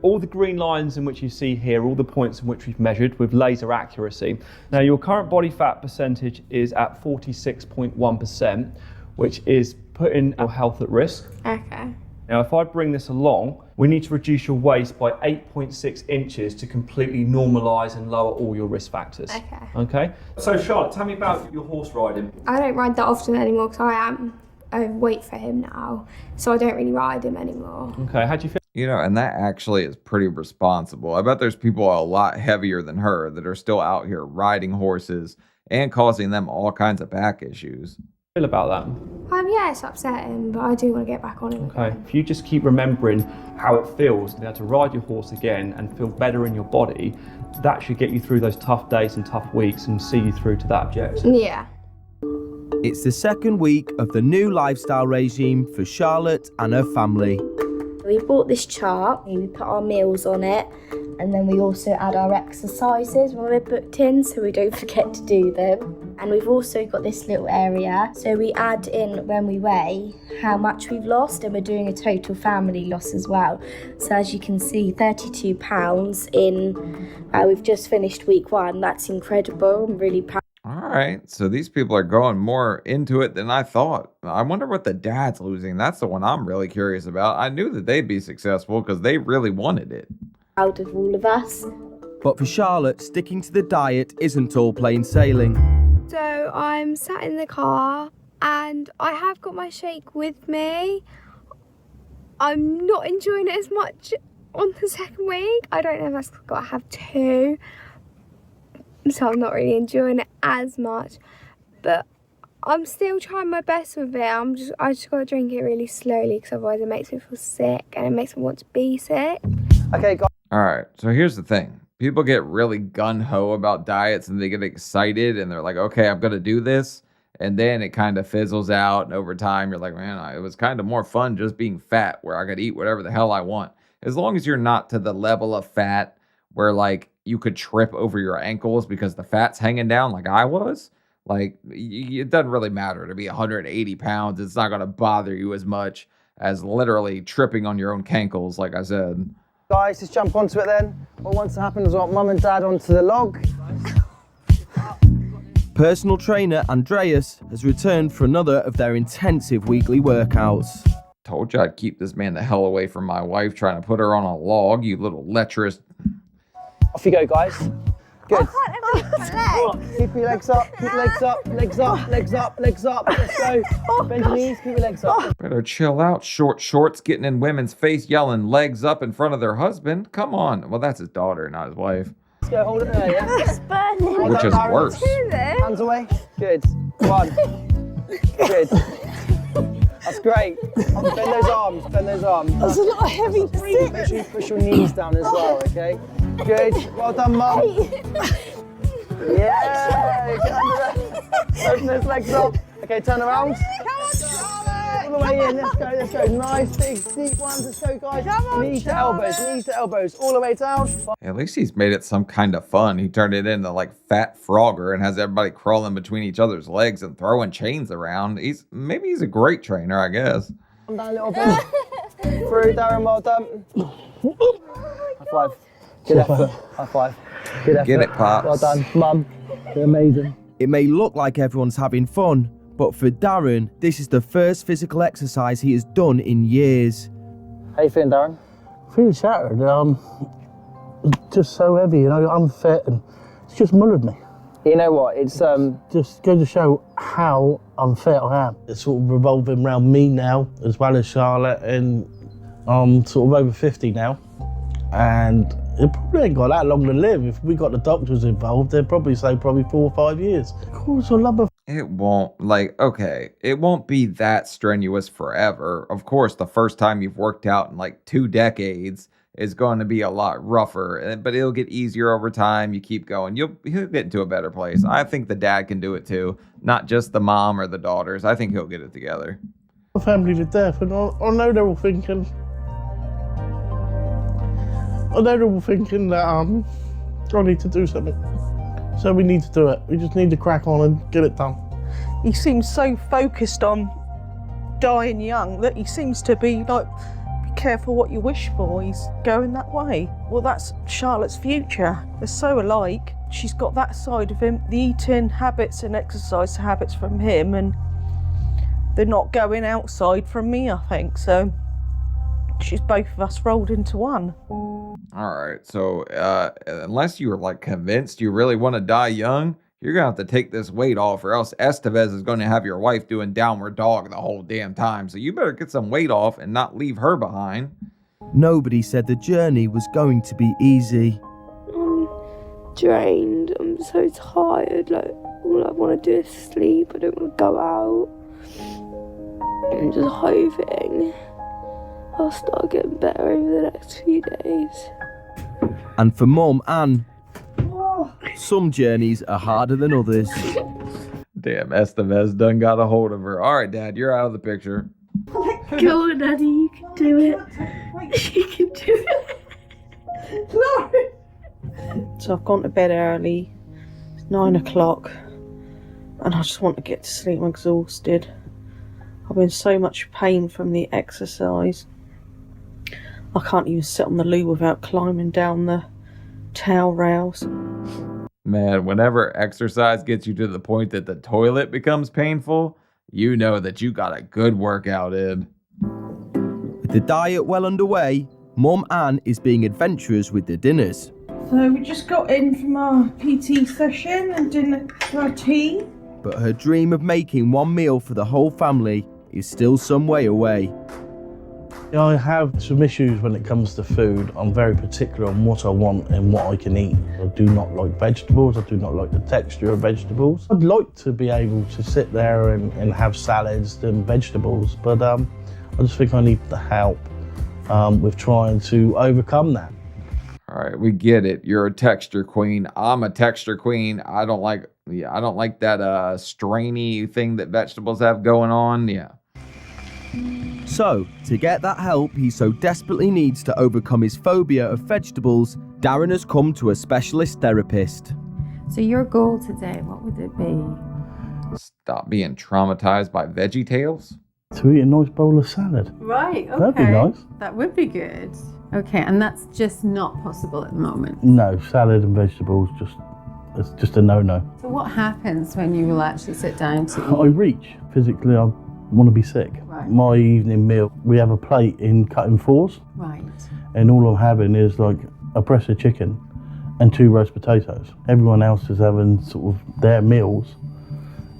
All the green lines in which you see here, all the points in which we've measured with laser accuracy. Now your current body fat percentage is at 46.1%, which is putting your health at risk. Okay. Now if I bring this along, we need to reduce your waist by 8.6 inches to completely normalise and lower all your risk factors. Okay? So Charlotte, tell me about your horse riding. I don't ride that often anymore because I wait for him now, so I don't really ride him anymore. Okay, how do you feel? You know, and that actually is pretty responsible. I bet there's people a lot heavier than her that are still out here riding horses and causing them all kinds of back issues. Feel about that? Yeah, it's upsetting, but I do want to get back on him. Okay, if you just keep remembering how it feels to be able to ride your horse again and feel better in your body, that should get you through those tough days and tough weeks and see you through to that objective. Yeah. It's the second week of the new lifestyle regime for Charlotte and her family. We bought this chart, we put our meals on it, and then we also add our exercises when we're booked in so we don't forget to do them. And we've also got this little area, so we add in when we weigh how much we've lost, and we're doing a total family loss as well. So as you can see, 32 pounds in, we've just finished week 1. That's incredible. I'm really proud. All right, so these people are going more into it than I thought. I wonder what the dad's losing. That's the one I'm really curious about. I knew that they'd be successful because they really wanted it. Proud of all of us. But for Charlotte, sticking to the diet isn't all plain sailing. So I'm sat in the car and I have got my shake with me. I'm not enjoying it as much on the second week. I don't know if I've got to have 2, so I'm not really enjoying it as much. But I'm still trying my best with it. I just got to drink it really slowly because otherwise it makes me feel sick and it makes me want to be sick. Okay, guys. All right, so here's the thing. People get really gung-ho about diets and they get excited and they're like, okay, I'm going to do this. And then it kind of fizzles out. And over time, you're like, man, it was kind of more fun just being fat where I could eat whatever the hell I want. As long as you're not to the level of fat where like you could trip over your ankles because the fat's hanging down like I was. Like, it doesn't really matter to be 180 pounds. It's not going to bother you as much as literally tripping on your own cankles, like I said. Guys, just jump onto it then. What wants to happen is want Mum and Dad onto the log. Personal trainer Andreas has returned for another of their intensive weekly workouts. Told you I'd keep this man the hell away from my wife trying to put her on a log, you little lecherous. Off you go, guys. Good. Keep your legs up, keep your legs up, legs up, legs up, legs up. Let's go. Bend your knees, keep your legs up. Better chill out, short shorts getting in women's face yelling legs up in front of their husband. Come on. Well, that's his daughter, not his wife. Let's go, hold it there, yeah? It's burning. Which is worse. Hands away. Good. 1. Good. That's great. Bend those arms, bend those arms. That's a lot of heavy breathing. Make sure you push your knees down as well, okay? Good. Well done, Mum. Yeah. Get under there. Open those legs up. Okay, turn around. Come on, Charlotte. All the way in. Let's go, let's go. Nice, big, deep ones. Let's go, guys. Come on, knees to elbows, knees to elbows. All the way down. At least he's made it some kind of fun. He turned it into like Fat Frogger and has everybody crawling between each other's legs and throwing chains around. Maybe he's a great trainer, I guess. Come down a little bit. Through, Darren, well done. High five. Good effort. High five. Good effort. Get it, Pops. Well done, Mum. You're amazing. It may look like everyone's having fun, but for Darren, this is the first physical exercise he has done in years. How you feeling, Darren? Feeling shattered. Just so heavy, you know, unfit, and it's just mullered me. You know what, it's just goes to show how unfit I am. It's sort of revolving around me now, as well as Charlotte, and I'm sort of over 50 now. And it probably ain't got that long to live. If we got the doctors involved, they'd probably say 4 or 5 years. Of course, I love her. It won't, it won't be that strenuous forever. Of course, the first time you've worked out in like 2 decades is going to be a lot rougher, but it'll get easier over time. You keep going. He'll get into a better place. I think the dad can do it too, not just the mom or the daughters. I think he'll get it together. My family to death, and I know they're all thinking. That I need to do something. So we need to do it. We just need to crack on and get it done. He seems so focused on dying young that he seems to be like, be careful what you wish for. He's going that way. Well, that's Charlotte's future. They're so alike. She's got that side of him, the eating habits and exercise habits from him, and they're not going outside from me, I think. So she's both of us rolled into one. All right, so unless you are like convinced you really want to die young, you're gonna have to take this weight off, or else Estevez is going to have your wife doing downward dog the whole damn time. So you better get some weight off and not leave her behind. Nobody said the journey was going to be easy. I'm drained. I'm so tired. Like, all I want to do is sleep. I don't want to go out. I'm just hoping I'll start getting better over the next few days. And for Mum, Anne, some journeys are harder than others. Damn, Estevez done got a hold of her. All right, Dad, you're out of the picture. Go on, Daddy, you can do it. You can do it. So I've gone to bed early. It's 9 o'clock, and I just want to get to sleep. I'm exhausted. I've been in so much pain from the exercise. I can't even sit on the loo without climbing down the towel rails. Man, whenever exercise gets you to the point that the toilet becomes painful, you know that you got a good workout in. With the diet well underway, Mum Anne is being adventurous with the dinners. So we just got in from our PT session and dinner for our tea. But her dream of making one meal for the whole family is still some way away. Yeah, I have some issues when it comes to food. I'm very particular on what I want and what I can eat. I do not like vegetables. I do not like the texture of vegetables. I'd like to be able to sit there and have salads and vegetables, but I just think I need the help with trying to overcome that. All right, we get it. You're a texture queen. I'm a texture queen. I don't like that strainy thing that vegetables have going on. Yeah. So, to get that help he so desperately needs to overcome his phobia of vegetables, Darren has come to a specialist therapist. So your goal today, what would it be? Stop being traumatized by Veggie Tales. To eat a nice bowl of salad. Right, okay. That'd be nice. That would be good. Okay, and that's just not possible at the moment. No, salad and vegetables, it's just a no-no. So what happens when you will actually sit down to eat? I reach. Physically, I want to be sick. Right. My evening meal, we have a plate in cutting fours. Right. And all I'm having is like a breast of chicken and 2 roast potatoes. Everyone else is having sort of their meals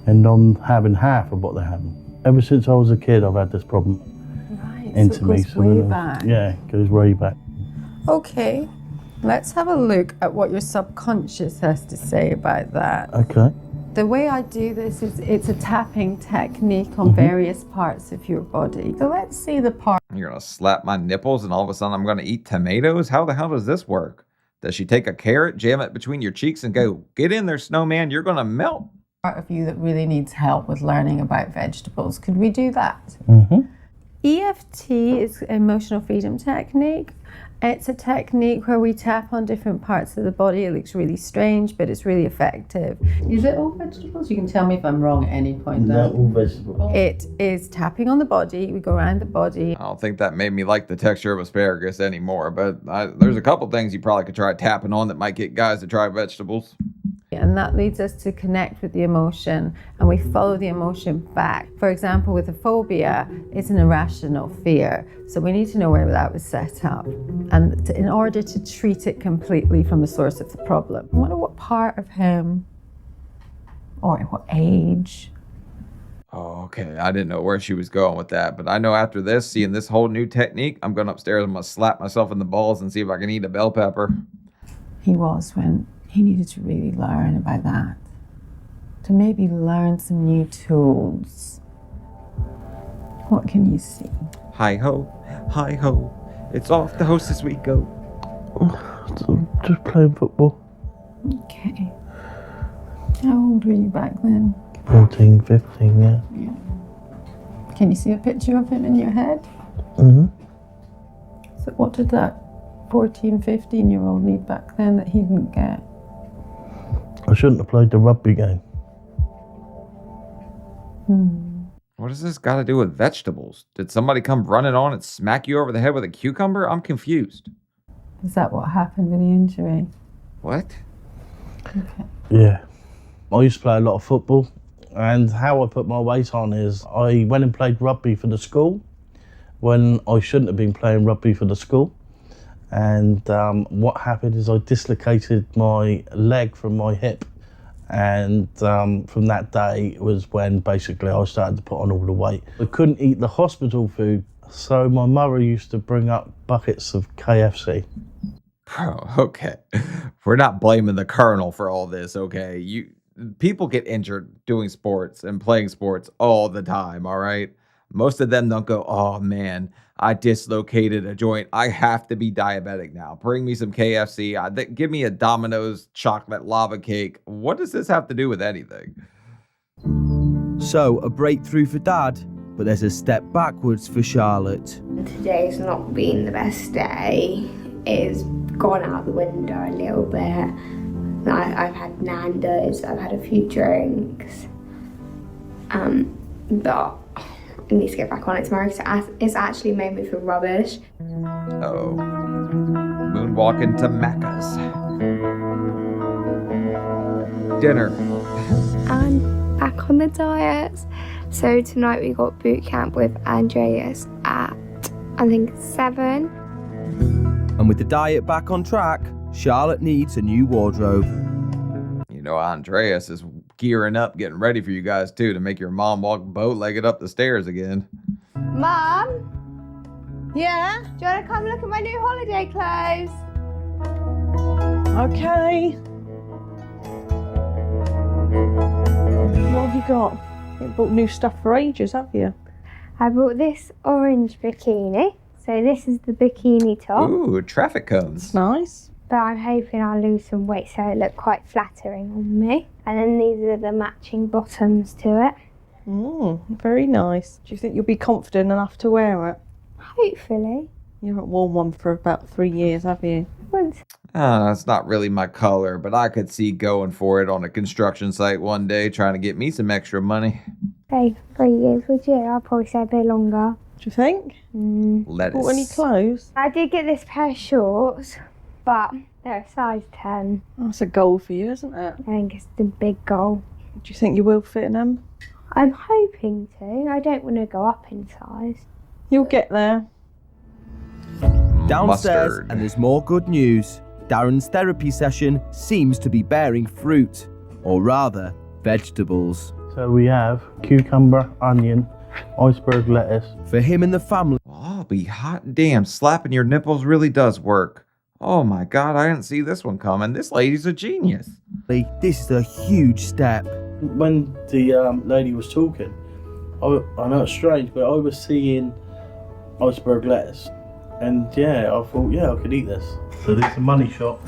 and I'm having half of what they're having. Ever since I was a kid, I've had this problem Right, so it goes way back. Yeah, it goes way back. Okay, let's have a look at what your subconscious has to say about that. Okay. The way I do this is it's a tapping technique on various parts of your body. So let's see the part. You're going to slap my nipples and all of a sudden I'm going to eat tomatoes? How the hell does this work? Does she take a carrot, jam it between your cheeks and go, get in there, snowman, you're going to melt? Part of you that really needs help with learning about vegetables. Could we do that? EFT is emotional freedom technique. It's a technique where we tap on different parts of the body. It looks really strange, but it's really effective. Is it all vegetables? You can tell me if I'm wrong at any point. No, all vegetables. It is tapping on the body. We go around the body. I don't think that made me like the texture of asparagus anymore, but there's a couple things you probably could try tapping on that might get guys to try vegetables. And that leads us to connect with the emotion, and we follow the emotion back. For example, with a phobia, it's an irrational fear. So we need to know where that was set up, and in order to treat it completely from the source of the problem. I wonder what part of him, or at what age. Oh, okay. I didn't know where she was going with that, but I know after this, seeing this whole new technique, I'm going upstairs, I'm going to slap myself in the balls and see if I can eat a bell pepper. He was when he needed to really learn about that, to maybe learn some new tools. What can you see? Hi ho, it's off the hostess we go. Just playing football. Okay. How old were you back then? 14, 15, yeah. Can you see a picture of him in your head? So what did that 14, 15-year-old need back then that he didn't get? I shouldn't have played the rugby game. What does this got to do with vegetables? Did somebody come running on and smack you over the head with a cucumber? I'm confused. Is that what happened with the injury? What? Okay. Yeah. I used to play a lot of football, and how I put my weight on is I went and played rugby for the school when I shouldn't have been playing rugby for the school. And what happened is I dislocated my leg from my hip. And from that day was when basically I started to put on all the weight. I couldn't eat the hospital food, so my mother used to bring up buckets of KFC. Bro, okay. We're not blaming the colonel for all this, okay? People get injured doing sports and playing sports all the time, all right? Most of them don't go, oh man, I dislocated a joint. I have to be diabetic now. Bring me some KFC. Give me a Domino's chocolate lava cake. What does this have to do with anything? So, a breakthrough for Dad, but there's a step backwards for Charlotte. Today's not been the best day. It's gone out the window a little bit. I've had Nando's, I've had a few drinks. But I need to get back on it tomorrow because it's actually made me feel rubbish. Oh, moonwalking to Macca's. Dinner. And back on the diet. So tonight we got boot camp with Andreas at, I think, 7. And with the diet back on track, Charlotte needs a new wardrobe. You know, Andreas is gearing up, getting ready for you guys too, to make your mom walk bow-legged up the stairs again. Mom? Yeah? Do you want to come look at my new holiday clothes? Okay. What have you got? You bought new stuff for ages, have you? I bought this orange bikini. So this is the bikini top. Ooh, traffic cones. Nice. But I'm hoping I'll lose some weight so it look quite flattering on me. And then these are the matching bottoms to it. Very nice. Do you think you'll be confident enough to wear it? Hopefully. You haven't worn one for about 3 years, have you? Once. It's not really my color, but I could see going for it on a construction site one day, trying to get me some extra money. Say 3 years, would you? I'll probably say a bit longer. Do you think? Lettuce. Bought any clothes? I did get this pair of shorts, but they're a size 10. That's a goal for you, isn't it? I think it's the big goal. Do you think you will fit in them? I'm hoping to. I don't want to go up in size. You'll get there. Downstairs, Mustard. and there's more good news. Darren's therapy session seems to be bearing fruit, or rather, vegetables. So we have cucumber, onion, iceberg lettuce. For him and the family, I'll be hot damn, slapping your nipples really does work. Oh my God, I didn't see this one coming. This lady's a genius. this is a huge step. When the lady was talking, I know it's strange, but I was seeing iceberg lettuce. And yeah, I thought, yeah, I could eat this. So this is a money shot.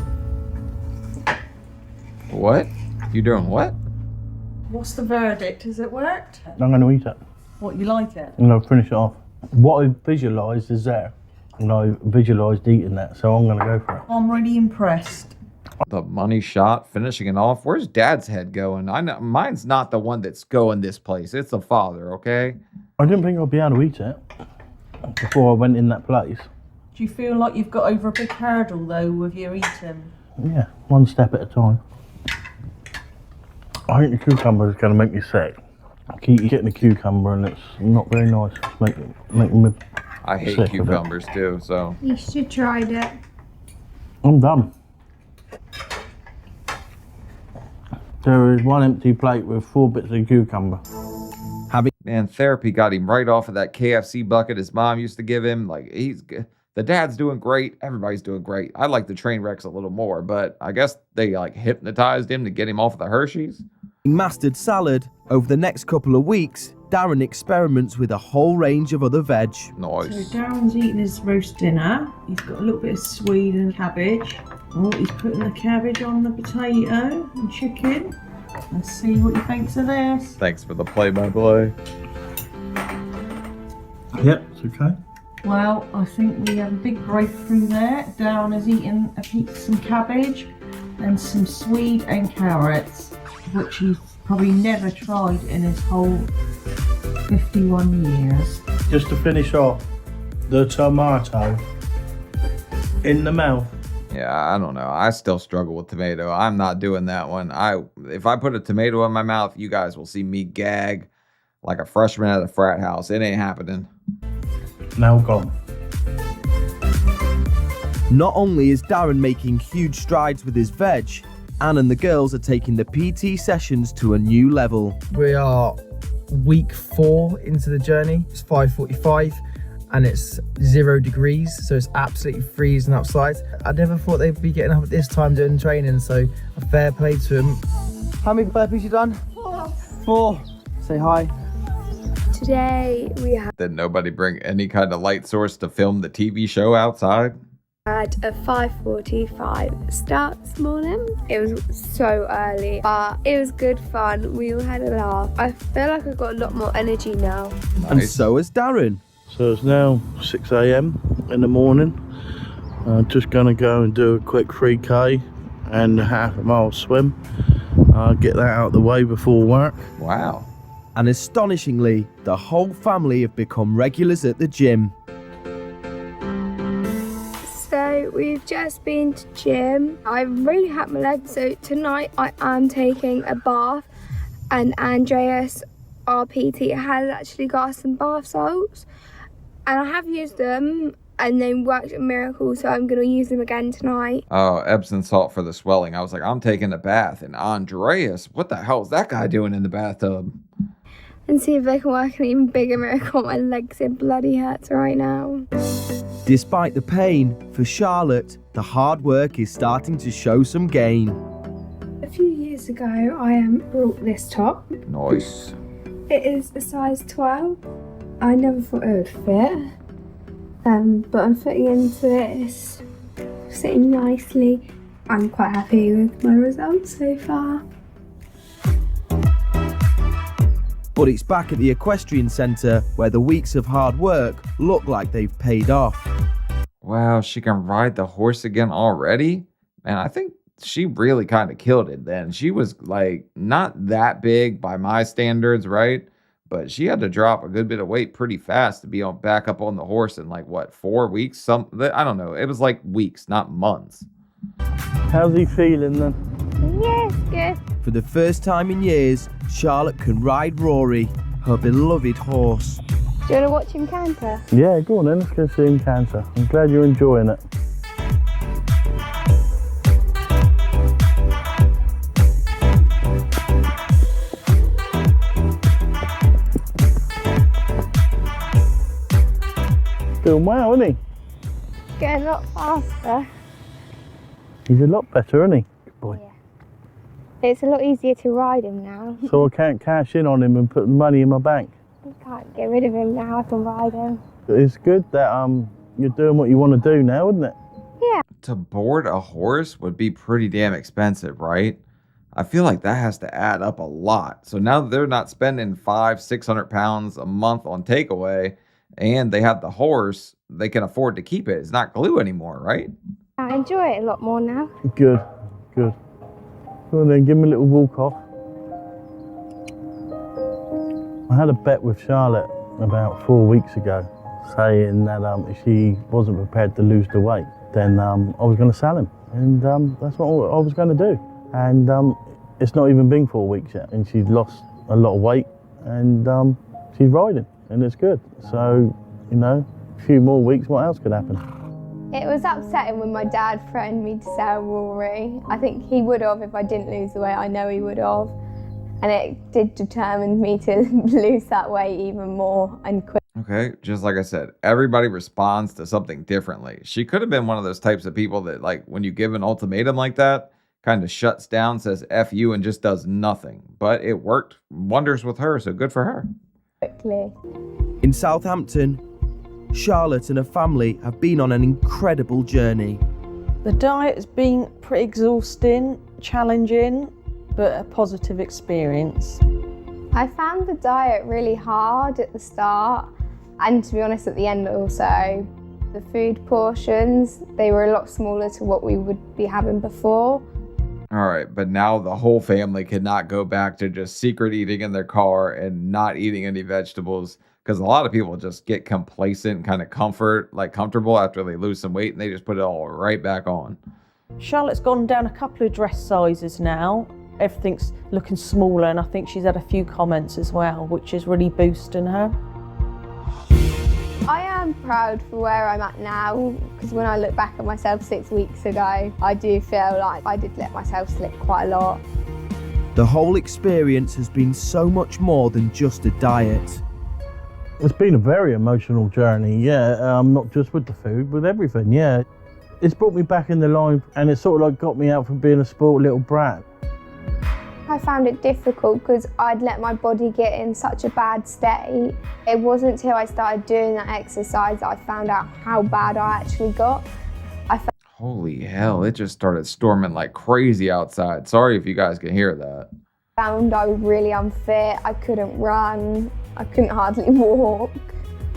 What? You doing what? What's the verdict? Has it worked? I'm going to eat it. What, you like it? I'm going to finish it off. What I visualised is there. And I visualised eating that, so I'm going to go for it. I'm really impressed. The money shot, finishing it off. Where's Dad's head going? I know mine's not the one that's going this place. It's the father, okay? I didn't think I'd be able to eat it before I went in that place. Do you feel like you've got over a big hurdle, though, with your eating? Yeah, one step at a time. I think the cucumber is going to make me sick. I keep getting a cucumber and it's not very nice. It's making me I hate sick cucumbers too, so. You should have tried it. I'm done. There is one empty plate with 4 bits of cucumber. Man, therapy got him right off of that KFC bucket his mom used to give him. Like, he's good. The dad's doing great. Everybody's doing great. I like the train wrecks a little more, but I guess they like hypnotized him to get him off of the Hershey's. Mastered salad. Over the next couple of weeks, Darren experiments with a whole range of other veg. So Darren's eating his roast dinner. He's got a little bit of swede and cabbage. Oh, he's putting the cabbage on the potato and chicken. Let's see what he thinks of this. Thanks for the play-by-play. Yep, it's okay. Well, I think we have a big breakthrough there. Darren has eaten a piece, some cabbage and some swede and carrots, which he's probably never tried in his whole 51 years. Just to finish off, the tomato in the mouth. Yeah, I don't know. I still struggle with tomato. I'm not doing that one. If I put a tomato in my mouth, you guys will see me gag like a freshman at a frat house. It ain't happening. Now gone. Not only is Darren making huge strides with his veg, Anne and the girls are taking the PT sessions to a new level. We are week 4 into the journey. It's 5:45 and it's 0 degrees, so it's absolutely freezing outside. I never thought they'd be getting up at this time doing training, so a fair play to them. How many burpees you done? 4. Say hi. Today we Did nobody bring any kind of light source to film the TV show outside? had a 5:45 start this morning. It was so early, but it was good fun. We all had a laugh. I feel like I've got a lot more energy now. And so has Darren. So it's now 6 a.m. in the morning. Just gonna go and do a quick 3K and a half a mile swim. Get that out of the way before work. Wow. And astonishingly, the whole family have become regulars at the gym. So we've just been to gym. I really hurt my leg, so tonight I am taking a bath, and Andreas, our PT, has actually got us some bath salts, and I have used them and they worked a miracle, so I'm going to use them again tonight. Oh, Epsom salt for the swelling. I was like, I'm taking a bath. And Andreas, what the hell is that guy doing in the bathtub? and see if they can work an even bigger miracle. My legs are bloody hurts right now. Despite the pain, for Charlotte, the hard work is starting to show some gain. A few years ago, I bought this top. Nice. It is a size 12. I never thought it would fit, but I'm fitting into it. It's sitting nicely. I'm quite happy with my results so far. But it's back at the equestrian centre where the weeks of hard work look like they've paid off. Wow, she can ride the horse again already? Man, I think she really kind of killed it then. She was like not that big by my standards, right? But she had to drop a good bit of weight pretty fast to be back up on the horse in like what, 4 weeks? I don't know. It was like weeks, not months. How's he feeling then? Yes, good. For the first time in years, Charlotte can ride Rory, her beloved horse. Do you want to watch him canter? Yeah, go on then, let's go see him canter. I'm glad you're enjoying it. Doing well, isn't he? Getting a lot faster. He's a lot better, isn't he? Good boy. Yeah. It's a lot easier to ride him now. So I can't cash in on him and put the money in my bank. You can't get rid of him now. I can ride him. It's good that you're doing what you want to do now, isn't it? Yeah. To board a horse would be pretty damn expensive, right? I feel like that has to add up a lot. So now that they're not spending £500-600 a month on takeaway, and they have the horse, they can afford to keep it. It's not glue anymore, right? I enjoy it a lot more now. Good, good. Well then, give him a little walk off. I had a bet with Charlotte about 4 weeks ago, saying that if she wasn't prepared to lose the weight, then I was going to sell him. And that's what I was going to do. And it's not even been 4 weeks yet, and she's lost a lot of weight, and she's riding, and it's good. So, you know, a few more weeks, what else could happen? It was upsetting when my dad threatened me to sell Rory. I think he would have if I didn't lose the weight. I know he would have. And it did determine me to lose that weight even more and quick. Okay, just like I said, everybody responds to something differently. She could have been one of those types of people that, like, when you give an ultimatum like that, kind of shuts down, says F you, and just does nothing. But it worked wonders with her, so good for her. Quickly. In Southampton, Charlotte and her family have been on an incredible journey. The diet has been pretty exhausting, challenging, but a positive experience. I found the diet really hard at the start, and to be honest, at the end also. The food portions, they were a lot smaller to what we would be having before. All right, but now the whole family cannot go back to just secret eating in their car and not eating any vegetables, because a lot of people just get complacent and kind of comfortable after they lose some weight, and they just put it all right back on. Charlotte's gone down a couple of dress sizes now. Everything's looking smaller, and I think she's had a few comments as well, which is really boosting her. I am proud for where I'm at now, because when I look back at myself 6 weeks ago, I do feel like I did let myself slip quite a lot. The whole experience has been so much more than just a diet. It's been a very emotional journey, yeah, not just with the food, with everything, yeah. It's brought me back in the line, and it sort of like got me out from being a spoiled little brat. I found it difficult because I'd let my body get in such a bad state. It wasn't until I started doing that exercise that I found out how bad I actually got. Holy hell, it just started storming like crazy outside. Sorry if you guys can hear that. Found I was really unfit, I couldn't run, I couldn't hardly walk.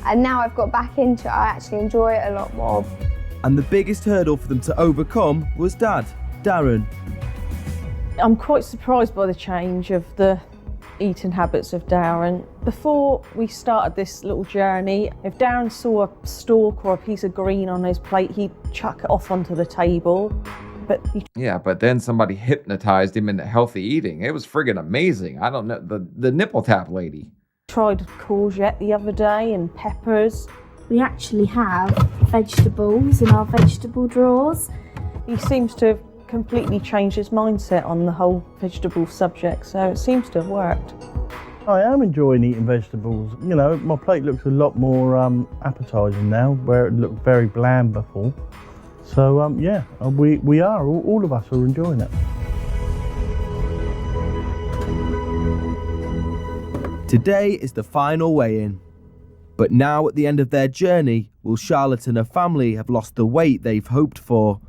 And now I've got back into it, I actually enjoy it a lot more. And the biggest hurdle for them to overcome was Dad, Darren. I'm quite surprised by the change of the eating habits of Darren. Before we started this little journey, if Darren saw a stalk or a piece of green on his plate, he'd chuck it off onto the table. But then somebody hypnotized him into healthy eating. It was friggin' amazing. I don't know, the nipple tap lady. Tried courgette the other day and peppers. We actually have vegetables in our vegetable drawers. He seems to have completely changed his mindset on the whole vegetable subject, so it seems to have worked. I am enjoying eating vegetables. You know, my plate looks a lot more appetising now, where it looked very bland before. So yeah, we are, all of us are enjoying it. Today is the final weigh-in. But now at the end of their journey, will Charlotte and her family have lost the weight they've hoped for?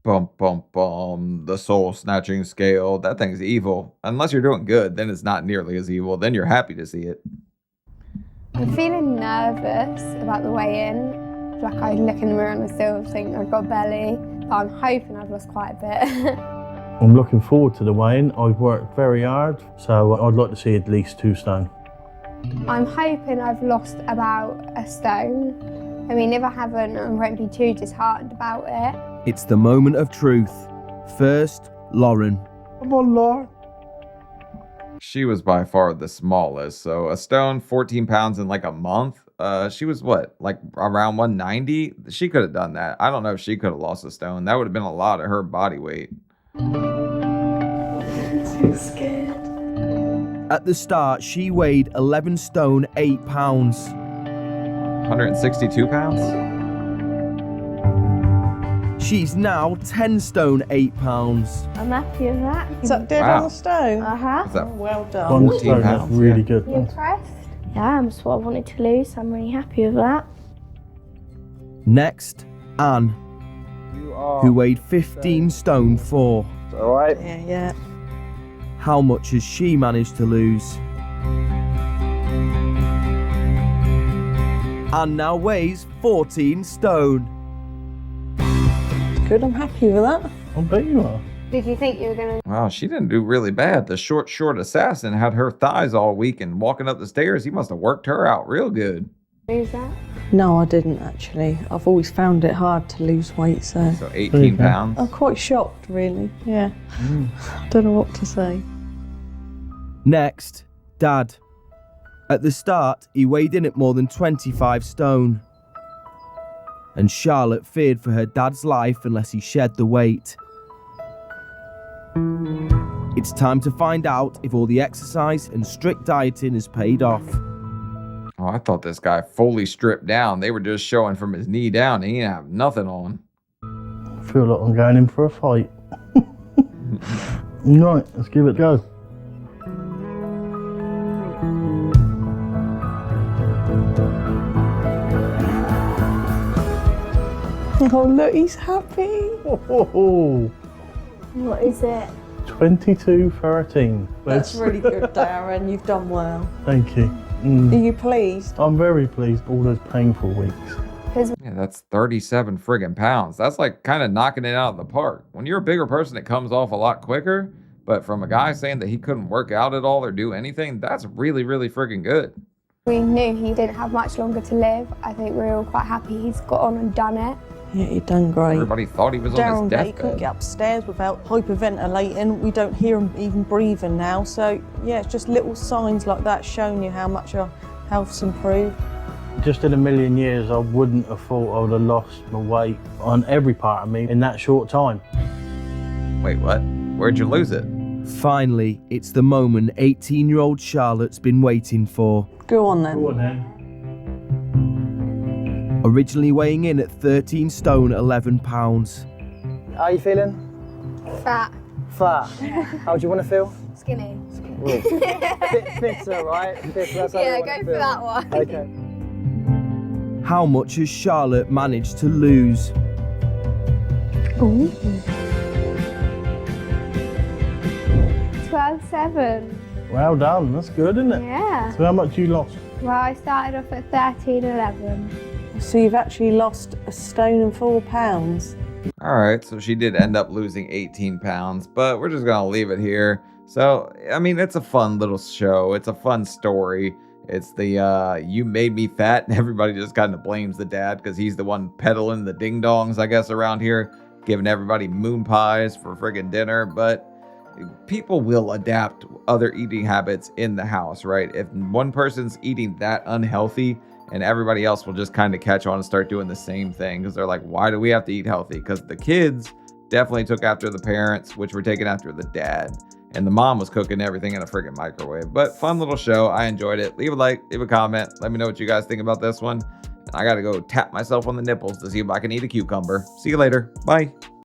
Bum, bum, bum. The soul snatching scale. That thing's evil. Unless you're doing good, then it's not nearly as evil. Then you're happy to see it. I'm feeling nervous about the weigh-in. Like I look in the mirror and I still think I've got belly, but I'm hoping I've lost quite a bit. I'm looking forward to the weigh-in. I've worked very hard, so I'd like to see at least 2 stone. I'm hoping I've lost about a stone. I mean, if I haven't, I won't be too disheartened about it. It's the moment of truth. First, Lauren. Come on, Lauren. She was by far the smallest. So a stone, 14 pounds in like a month. She was what, like around 190? She could have done that. I don't know if she could have lost a stone. That would have been a lot of her body weight. I'm so scared. At the start, she weighed 11 stone 8 pounds. 162 pounds? She's now 10 stone 8 pounds. I'm happy with that. Is that dead Wow. on the stone? Uh-huh. Is that Well done. 1 stone, that's pounds, really yeah. good. You impressed? Yeah, that's what I wanted to lose, so I'm really happy with that. Next, Anne, You are. who weighed 15 stone 4. All right. Yeah. How much has she managed to lose? Anne now weighs 14 stone. Good, I'm happy with that. I bet you are. Did you think you were going to... Wow, she didn't do really bad. The short assassin had her thighs all weak and walking up the stairs. He must have worked her out real good. lose that? No, I didn't actually. I've always found it hard to lose weight, so So 18 pounds. I'm quite shocked, really. Yeah. Don't know what to say. Next, Dad. At the start, he weighed in at more than 25 stone. And Charlotte feared for her dad's life unless he shed the weight. It's time to find out if all the exercise and strict dieting has paid off. Oh, I thought this guy fully stripped down. They were just showing from his knee down. He didn't have nothing on. I feel like I'm going in for a fight. Right, let's give it a go. Oh, look, he's happy. Oh, What is it? 22.13. That's really good, Darren. You've done well. Thank you. Are you pleased? I'm very pleased all those painful weeks. Yeah, that's 37 friggin' pounds. That's like kind of knocking it out of the park. When you're a bigger person, it comes off a lot quicker. But from a guy saying that he couldn't work out at all or do anything, that's really, really friggin' good. We knew he didn't have much longer to live. I think we were all quite happy he's got on and done it. Yeah, you've done great. Everybody thought he was on Darren, his he couldn't deathbed. get upstairs without hyperventilating. We don't hear him even breathing now. So, yeah, it's just little signs like that showing you how much your health's improved. Just in a million years, I wouldn't have thought I would have lost my weight on every part of me in that short time. Wait, what? Where'd you lose it? Finally, it's the moment 18-year-old Charlotte's been waiting for. Go on then. Go on then. Originally weighing in at 13 stone 11 pounds. How are you feeling? Fat, Fat. How do you want to feel? skinny. Fitter, right? Fitter, that's how Yeah, you go want to for feel. that one. Okay. How much has Charlotte managed to lose? 12.7. Well done, that's good, isn't it? Yeah. So how much you lost? Well, I started off at 13.11. So you've actually lost a stone and 4 pounds. All right, so she did end up losing 18 pounds, but we're just gonna leave it here. So, I mean, it's a fun little show. It's a fun story. It's the, you made me fat, and everybody just kind of blames the dad because he's the one peddling the ding-dongs, I guess, around here, giving everybody moon pies for friggin' dinner, but people will adapt other eating habits in the house, right? If one person's eating that unhealthy, and everybody else will just kind of catch on and start doing the same thing because they're like, why do we have to eat healthy? Because the kids definitely took after the parents, which were taking after the dad. and the mom was cooking everything in a friggin' microwave. But fun little show. I enjoyed it. Leave a like, leave a comment. Let me know what you guys think about this one. I gotta go tap myself on the nipples to see if I can eat a cucumber. See you later. Bye.